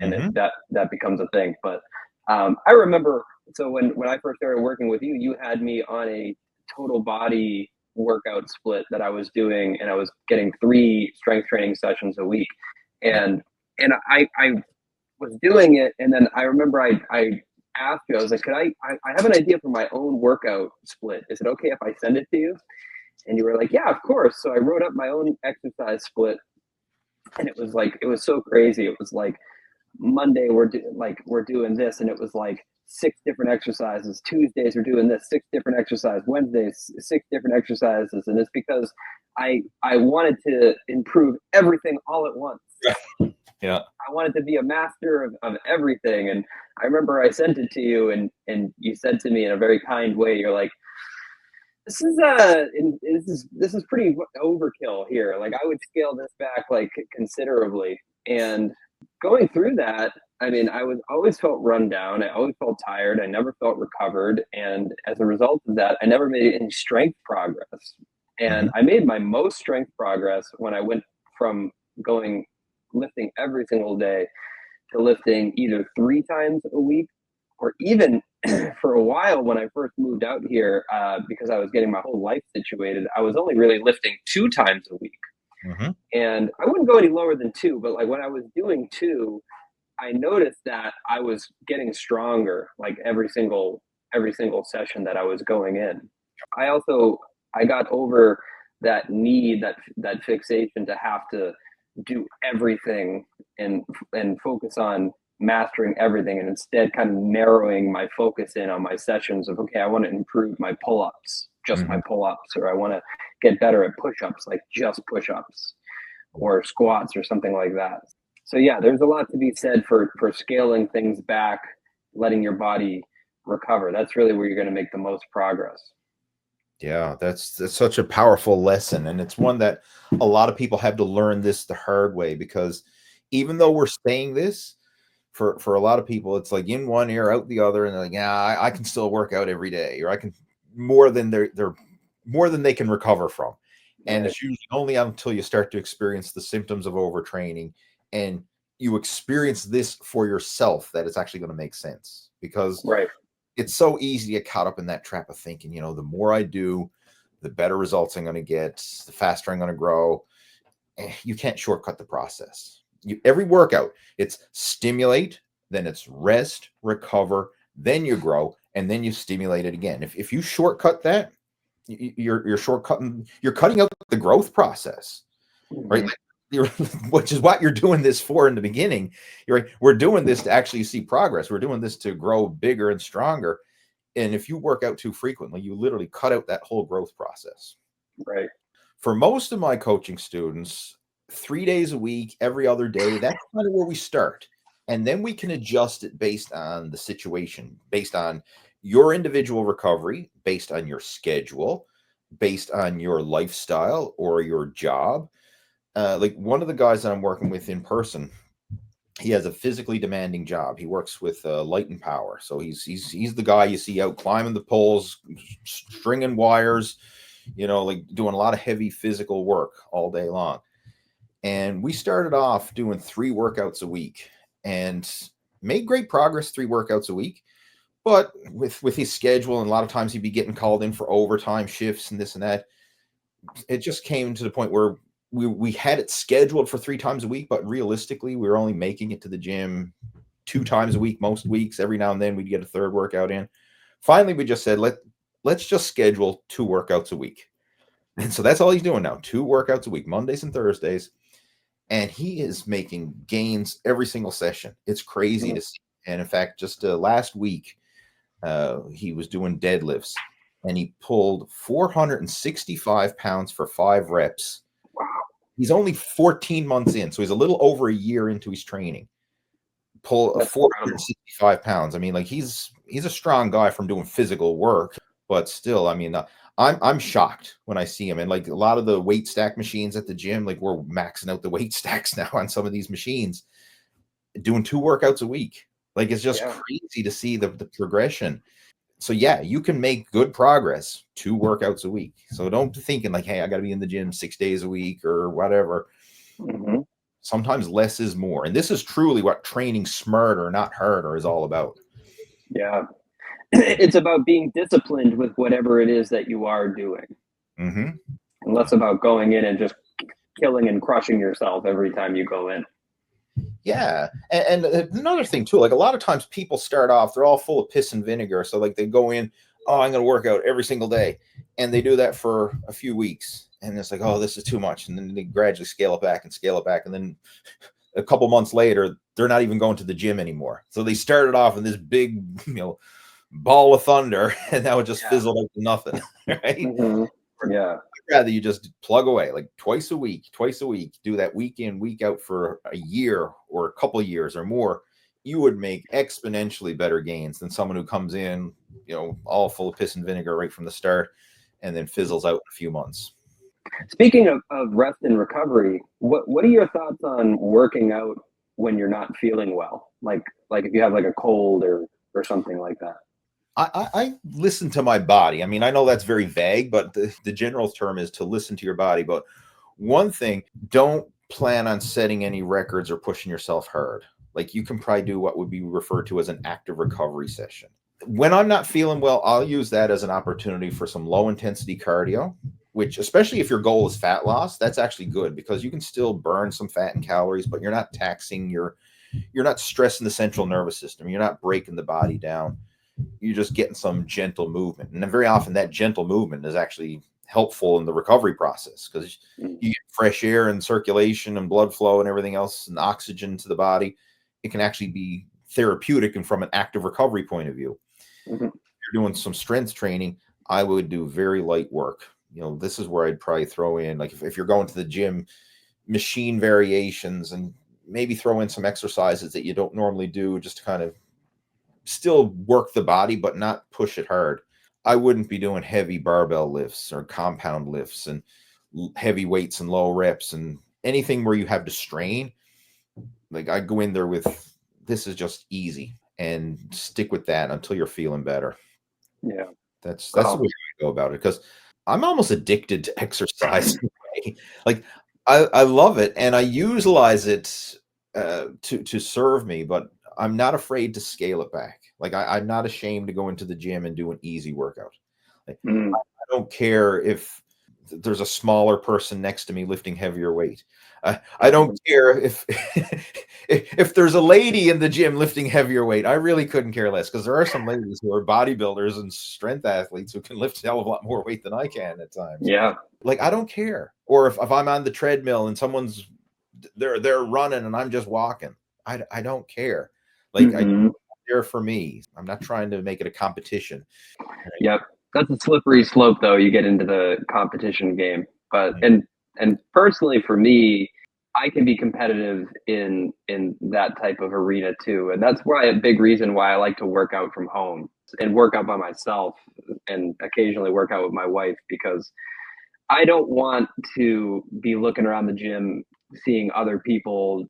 that becomes a thing. But I remember, so when I first started working with you, you had me on a total body workout split that I was doing, and I was getting 3 strength training sessions a week, and I was doing it, and then I remember I asked you, I was like, I have an idea for my own workout split. Is it okay if I send it to you? And you were like, yeah, of course. So I wrote up my own exercise split, and it was so crazy. It was like Monday we're doing this, and it was like 6 different exercises. Tuesdays we're doing this, 6 different exercises. Wednesdays 6 different exercises, and it's because I wanted to improve everything all at once. Yeah. I wanted to be a master of everything. And I remember I sent it to you, and you said to me in a very kind way, you're like, this is pretty overkill here. Like, I would scale this back like considerably. And going through that, I mean, always felt run down. I always felt tired. I never felt recovered. And as a result of that, I never made any strength progress. And I made my most strength progress when I went from lifting every single day to lifting either 3 times a week, or even for a while when I first moved out here, because I was getting my whole life situated, I was only really lifting 2 times a week. And I wouldn't go any lower than 2, but like when I was doing 2, I noticed that I was getting stronger like every single session that I was going in. I got over that need, that fixation to have to do everything and focus on mastering everything, and instead kind of narrowing my focus in on my sessions of, okay, I want to improve my pull-ups, just my pull-ups, or I want to get better at push-ups, like just push-ups, or squats or something like that. So yeah, there's a lot to be said for scaling things back, letting your body recover. That's really where you're going to make the most progress. Yeah, that's such a powerful lesson. And it's one that a lot of people have to learn this the hard way, because even though we're saying this, for a lot of people, it's like in one ear, out the other, and they're like, yeah, I can still work out every day, or I can more than they're more than they can recover from. And it's usually only until you start to experience the symptoms of overtraining and you experience this for yourself that it's actually going to make sense. Because it's so easy to get caught up in that trap of thinking, you know, the more I do, the better results I'm going to get, the faster I'm going to grow. You can't shortcut the process. Every workout, it's stimulate, then it's rest, recover, then you grow, and then you stimulate it again. If you shortcut that, you're shortcutting, you're cutting out the growth process, right? Which is what you're doing this for in the beginning. You're right. We're doing this to actually see progress. We're doing this to grow bigger and stronger. And if you work out too frequently, you literally cut out that whole growth process. Right. For most of my coaching students, 3 days a week, every other day, that's kind of where we start. And then we can adjust it based on the situation, based on your individual recovery, based on your schedule, based on your lifestyle or your job. Like one of the guys that I'm working with in person, he has a physically demanding job. He works with light and power. So he's the guy you see out climbing the poles, stringing wires, you know, like doing a lot of heavy physical work all day long. And we started off doing 3 workouts a week and made great progress, 3 workouts a week. But with his schedule, and a lot of times he'd be getting called in for overtime shifts and this and that, it just came to the point where we had it scheduled for 3 times a week, but realistically, we were only making it to the gym 2 times a week, most weeks. Every now and then we'd get a 3rd workout in. Finally, we just said, let's just schedule 2 workouts a week. And so that's all he's doing now, 2 workouts a week, Mondays and Thursdays. And he is making gains every single session. It's crazy to see. And in fact, just last week, he was doing deadlifts and he pulled 465 pounds for 5 reps. Wow. He's only 14 months in, so he's a little over a year into his training. Pull 465 pounds. I mean, like he's a strong guy from doing physical work, but still, I mean, I'm shocked when I see him. And like a lot of the weight stack machines at the gym, like we're maxing out the weight stacks now on some of these machines, doing 2 workouts a week. Like it's just crazy to see the progression. So yeah, you can make good progress 2 workouts a week. So don't be thinking like, hey, I got to be in the gym 6 days a week or whatever. Sometimes less is more. And this is truly what training smarter, not harder, is all about. Yeah. It's about being disciplined with whatever it is that you are doing. And less about going in and just killing and crushing yourself every time you go in. Yeah. And another thing too, like a lot of times people start off, they're all full of piss and vinegar. So like they go in, oh, I'm going to work out every single day. And they do that for a few weeks. And it's like, oh, this is too much. And then they gradually scale it back and scale it back. And then a couple months later, they're not even going to the gym anymore. So they started off in this big, ball of thunder, and that would just fizzle out to nothing. Right. Yeah. I'd rather you just plug away like twice a week, do that week in, week out for a year or a couple of years or more. You would make exponentially better gains than someone who comes in, all full of piss and vinegar right from the start and then fizzles out in a few months. Speaking of rest and recovery, what are your thoughts on working out when you're not feeling well? Like if you have like a cold or something like that? I listen to my body. I mean, I know that's very vague, but the general term is to listen to your body. But one thing, don't plan on setting any records or pushing yourself hard. Like you can probably do what would be referred to as an active recovery session. When I'm not feeling well, I'll use that as an opportunity for some low intensity cardio, which especially if your goal is fat loss, that's actually good because you can still burn some fat and calories, but you're not taxing you're not stressing the central nervous system. You're not breaking the body down. You're just getting some gentle movement. And very often that gentle movement is actually helpful in the recovery process because you get fresh air and circulation and blood flow and everything else and oxygen to the body. It can actually be therapeutic and from an active recovery point of view. Mm-hmm. If you're doing some strength training, I would do very light work. This is where I'd probably throw in, like, if you're going to the gym, machine variations, and maybe throw in some exercises that you don't normally do, just to kind of still work the body, but not push it hard. I wouldn't be doing heavy barbell lifts or compound lifts and heavy weights and low reps and anything where you have to strain. Like, I go in there with, this is just easy, and stick with that until you're feeling better. Yeah. That's the way I go about it, because I'm almost addicted to exercise. Like, I love it, and I utilize it to serve me, but I'm not afraid to scale it back. Like, I'm not ashamed to go into the gym and do an easy workout. Like, I don't care if there's a smaller person next to me lifting heavier weight. I don't care if if there's a lady in the gym lifting heavier weight. I really couldn't care less, because there are some ladies who are bodybuilders and strength athletes who can lift a hell of a lot more weight than I can at times. Yeah. Like, I don't care. Or if I'm on the treadmill and someone's they're running and I'm just walking, I don't care. Like, I'm there for me. I'm not trying to make it a competition. Yep. That's a slippery slope, though. You get into the competition game. But and personally, for me, I can be competitive in that type of arena too. And that's why a big reason why I like to work out from home and work out by myself, and occasionally work out with my wife, because I don't want to be looking around the gym seeing other people.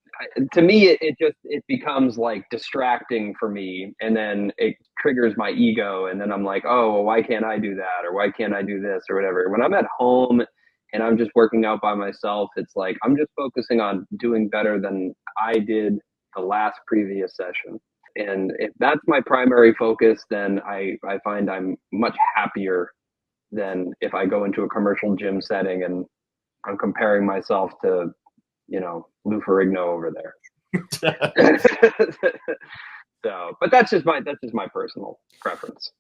To me, it becomes like distracting for me, and then it triggers my ego, and then I'm like, oh, well, why can't I do that, or why can't I do this, or whatever. When I'm at home and I'm just working out by myself, it's like I'm just focusing on doing better than I did the last previous session. And if that's my primary focus, then I find I'm much happier than if I go into a commercial gym setting and I'm comparing myself to, Lou Ferrigno over there. So, but that's just my personal preference.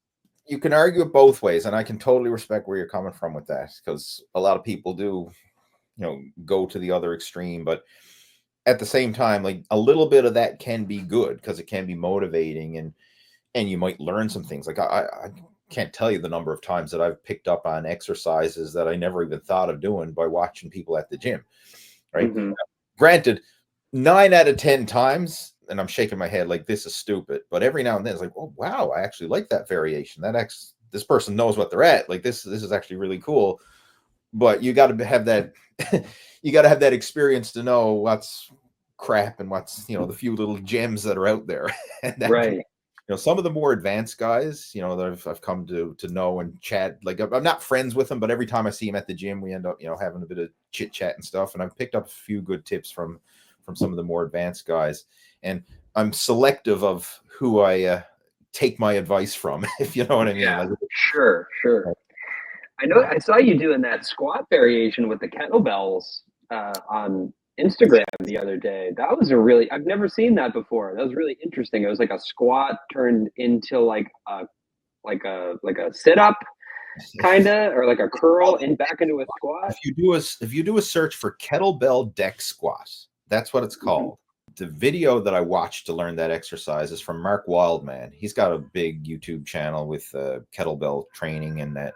You can argue it both ways, and I can totally respect where you're coming from with that, because a lot of people do, go to the other extreme. But at the same time, like, a little bit of that can be good, because it can be motivating, and you might learn some things. Like, I can't tell you the number of times that I've picked up on exercises that I never even thought of doing by watching people at the gym, right? Mm-hmm. Granted, 9 out of 10 times, and I'm shaking my head like, this is stupid, but every now and then it's like, oh wow, I actually like that variation. This person knows what they're at. Like, this is actually really cool. But you got to have that you got to have that experience to know what's crap and what's, the few little gems that are out there. And that, right. Some of the more advanced guys, that I've come to know and chat. Like, I'm not friends with them, but every time I see him at the gym, we end up, having a bit of chit chat and stuff. And I've picked up a few good tips from some of the more advanced guys. And I'm selective of who I take my advice from, if you know what I mean. Yeah, sure. I know I saw you doing that squat variation with the kettlebells on Instagram the other day. That was I've never seen that before. That was really interesting. It was like a squat turned into like a sit up kind of, or like a curl and back into a squat. If you do a search for kettlebell deck squat, that's what it's called. The video that I watched to learn that exercise is from Mark Wildman. He's got a big YouTube channel with kettlebell training, and that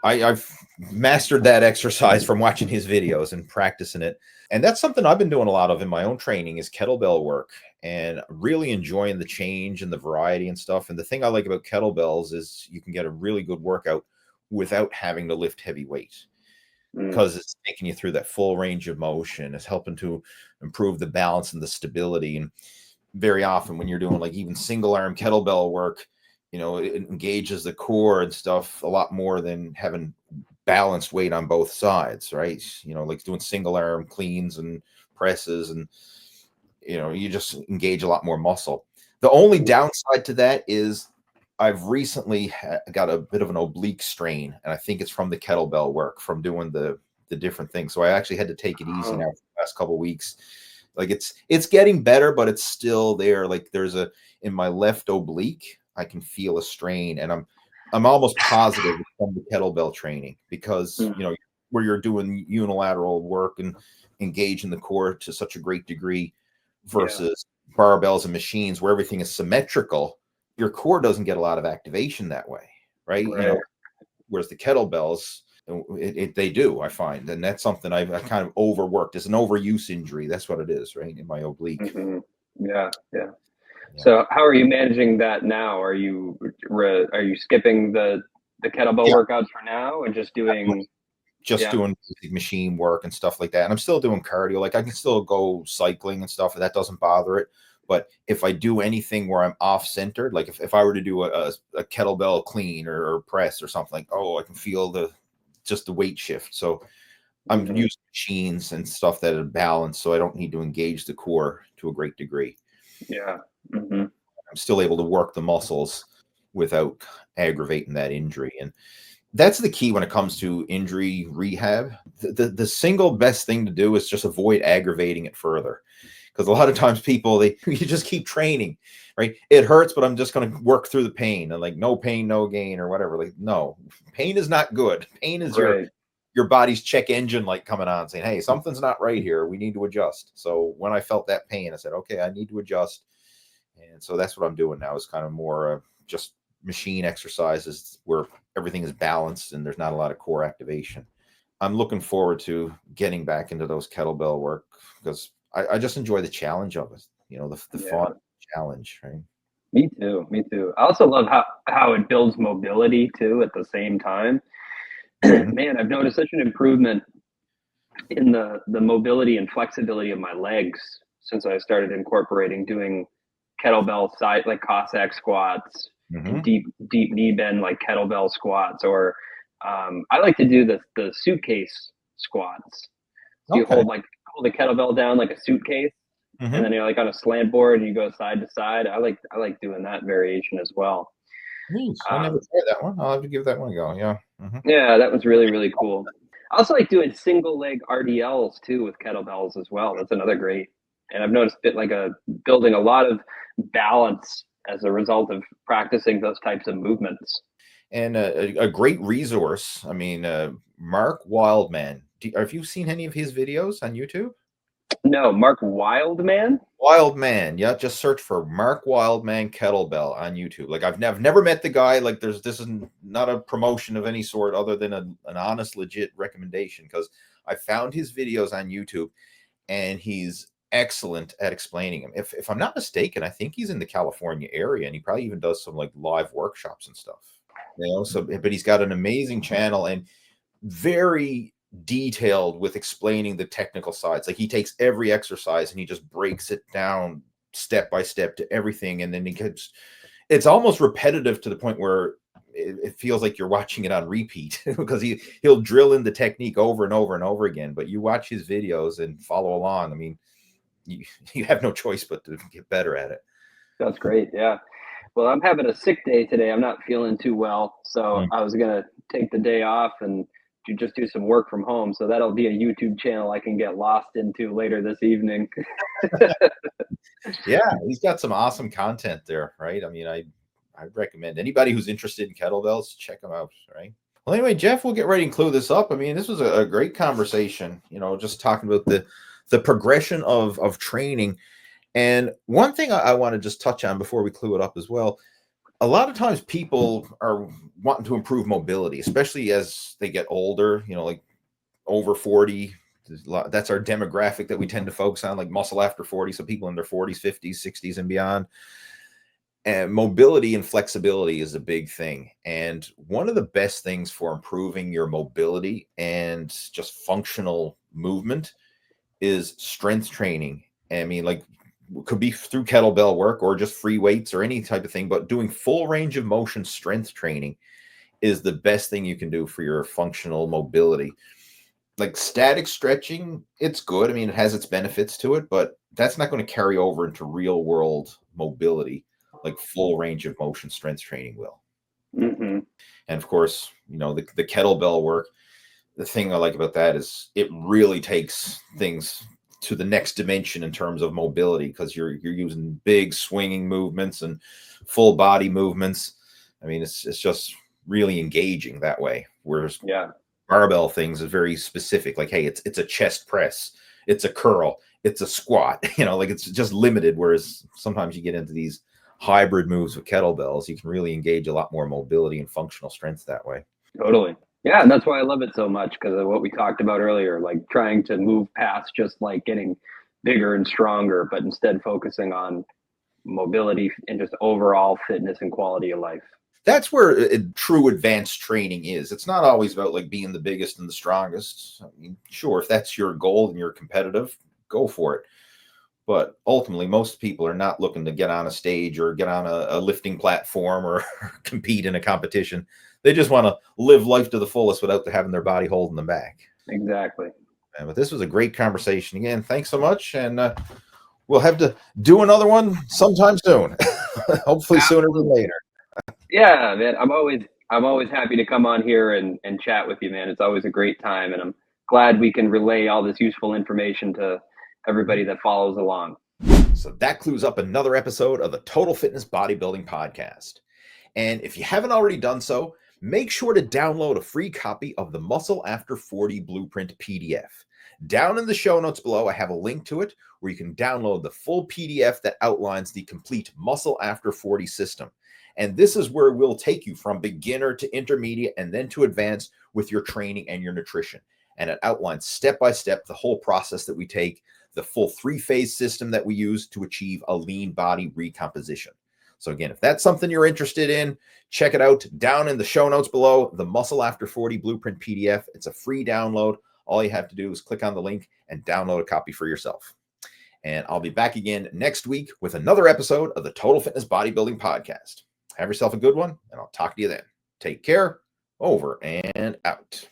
I've mastered that exercise from watching his videos and practicing it. And that's something I've been doing a lot of in my own training, is kettlebell work, and really enjoying the change and the variety and stuff. And the thing I like about kettlebells is you can get a really good workout without having to lift heavy weight, because it's taking you through that full range of motion. It's helping to improve the balance and the stability. And very often when you're doing like even single arm kettlebell work, it engages the core and stuff a lot more than having balanced weight on both sides, right? Like doing single arm cleans and presses, and you just engage a lot more muscle. The only downside to that is I've recently got a bit of an oblique strain, and I think it's from the kettlebell work, from doing the different things. So I actually had to take it easy now for the last couple of weeks. Like, it's getting better, but it's still there. Like, in my left oblique, I can feel a strain, and I'm almost positive it's from the kettlebell training, because where you're doing unilateral work and engaging the core to such a great degree versus barbells and machines where everything is symmetrical, your core doesn't get a lot of activation that way, right? You know, whereas the kettlebells, they do, I find. And that's something I kind of overworked. It's an overuse injury. That's what it is, right? In my oblique. Mm-hmm. Yeah. So how are you managing that now? Are you skipping the kettlebell workouts for now and just doing doing machine work and stuff like that? And I'm still doing cardio. Like I can still go cycling and stuff, and that doesn't bother it. But if I do anything where I'm off centered, like if I were to do a kettlebell clean or press or something, like, I can feel the weight shift. So I'm using machines and stuff that are balanced, so I don't need to engage the core to a great degree. Yeah. Mm-hmm. I'm still able to work the muscles without aggravating that injury. And that's the key when it comes to injury rehab. The single best thing to do is just avoid aggravating it further. Because a lot of times people, you just keep training, right? It hurts, but I'm just going to work through the pain, and like no pain, no gain, or whatever. Like, no, pain is not good. Pain is your body's check engine light coming on saying, hey, something's not right here. We need to adjust. So when I felt that pain, I said, okay, I need to adjust. And so that's what I'm doing now, is kind of more just machine exercises where everything is balanced and there's not a lot of core activation. I'm looking forward to getting back into those kettlebell work because I just enjoy the challenge of it. You know, the fun challenge, right? Me too. I also love how it builds mobility too at the same time. Man, I've noticed such an improvement in the mobility and flexibility of my legs since I started incorporating doing kettlebell side, like Cossack squats, deep knee bend, like kettlebell squats, or I like to do the suitcase squats. So you hold the kettlebell down like a suitcase, and then you're like on a slant board and you go side to side. I like doing that variation as well. I never tried that one. I'll have to give that one a go. Yeah. Yeah, that was really, really cool. I also like doing single leg RDLs too with kettlebells as well. That's another great. And I've noticed building a lot of balance as a result of practicing those types of movements. And a great resource. I mean, Mark Wildman. Have you seen any of his videos on YouTube? No, Mark Wildman? Wildman, yeah. Just search for Mark Wildman kettlebell on YouTube. Like I've never met the guy. Like this is not a promotion of any sort other than an honest, legit recommendation, because I found his videos on YouTube and he's excellent at explaining them. If I'm not mistaken, I think he's in the California area and he probably even does some like live workshops and stuff. You know, so but he's got an amazing channel and very detailed with explaining the technical sides. Like he takes every exercise and he just breaks it down step by step to everything, and then it's almost repetitive to the point where it feels like you're watching it on repeat because he'll drill in the technique over and over and over again. But you watch his videos and follow along. I mean, you have no choice but to get better at it. That's great. Yeah. Well, I'm having a sick day today. I'm not feeling too well, so I was gonna take the day off and just do some work from home. So that'll be a YouTube channel I can get lost into later this evening. Yeah, he's got some awesome content there, right? I mean, I recommend anybody who's interested in kettlebells, check them out, right? Well, anyway, Jeff, we'll get ready and close this up. I mean, this was a great conversation, you know, just talking about the progression of training. And one thing I want to just touch on before we clue it up as well, a lot of times people are wanting to improve mobility, especially as they get older, you know, like over 40. That's our demographic that we tend to focus on, like muscle after 40. So people in their 40s, 50s, 60s and beyond. And mobility and flexibility is a big thing. And one of the best things for improving your mobility and just functional movement is strength training. I mean, like, could be through kettlebell work or just free weights or any type of thing, but doing full range of motion strength training is the best thing you can do for your functional mobility. Like static stretching, it's good. I mean, it has its benefits to it, but that's not going to carry over into real world mobility like full range of motion strength training will. And of course, you know, the kettlebell work, the thing I like about that is it really takes things to the next dimension in terms of mobility, because you're using big swinging movements and full body movements. I mean, it's just really engaging that way. Whereas barbell things is very specific. Like, hey, it's a chest press, it's a curl, it's a squat, like it's just limited. Whereas sometimes you get into these hybrid moves with kettlebells, you can really engage a lot more mobility and functional strength that way. Totally. Yeah, and that's why I love it so much, because of what we talked about earlier, like trying to move past just like getting bigger and stronger, but instead focusing on mobility and just overall fitness and quality of life. That's where true advanced training is. It's not always about like being the biggest and the strongest. I mean, sure, if that's your goal and you're competitive, go for it. But ultimately, most people are not looking to get on a stage or get on a lifting platform or compete in a competition. They just want to live life to the fullest without having their body holding them back. Exactly. But this was a great conversation. Again, thanks so much. And we'll have to do another one sometime soon. Hopefully sooner than later. Yeah, man. I'm always happy to come on here and chat with you, man. It's always a great time, and I'm glad we can relay all this useful information to everybody that follows along. So that clues up another episode of the Total Fitness Bodybuilding Podcast. And if you haven't already done so, make sure to download a free copy of the Muscle After 40 Blueprint PDF. Down in the show notes below, I have a link to it where you can download the full PDF that outlines the complete Muscle After 40 system. And this is where we'll take you from beginner to intermediate and then to advanced with your training and your nutrition. And it outlines step by step the whole process that we take, the full 3-phase system that we use to achieve a lean body recomposition. So again, if that's something you're interested in, check it out down in the show notes below, the Muscle After 40 Blueprint PDF. It's a free download. All you have to do is click on the link and download a copy for yourself. And I'll be back again next week with another episode of the Total Fitness Bodybuilding Podcast. Have yourself a good one, and I'll talk to you then. Take care. Over and out.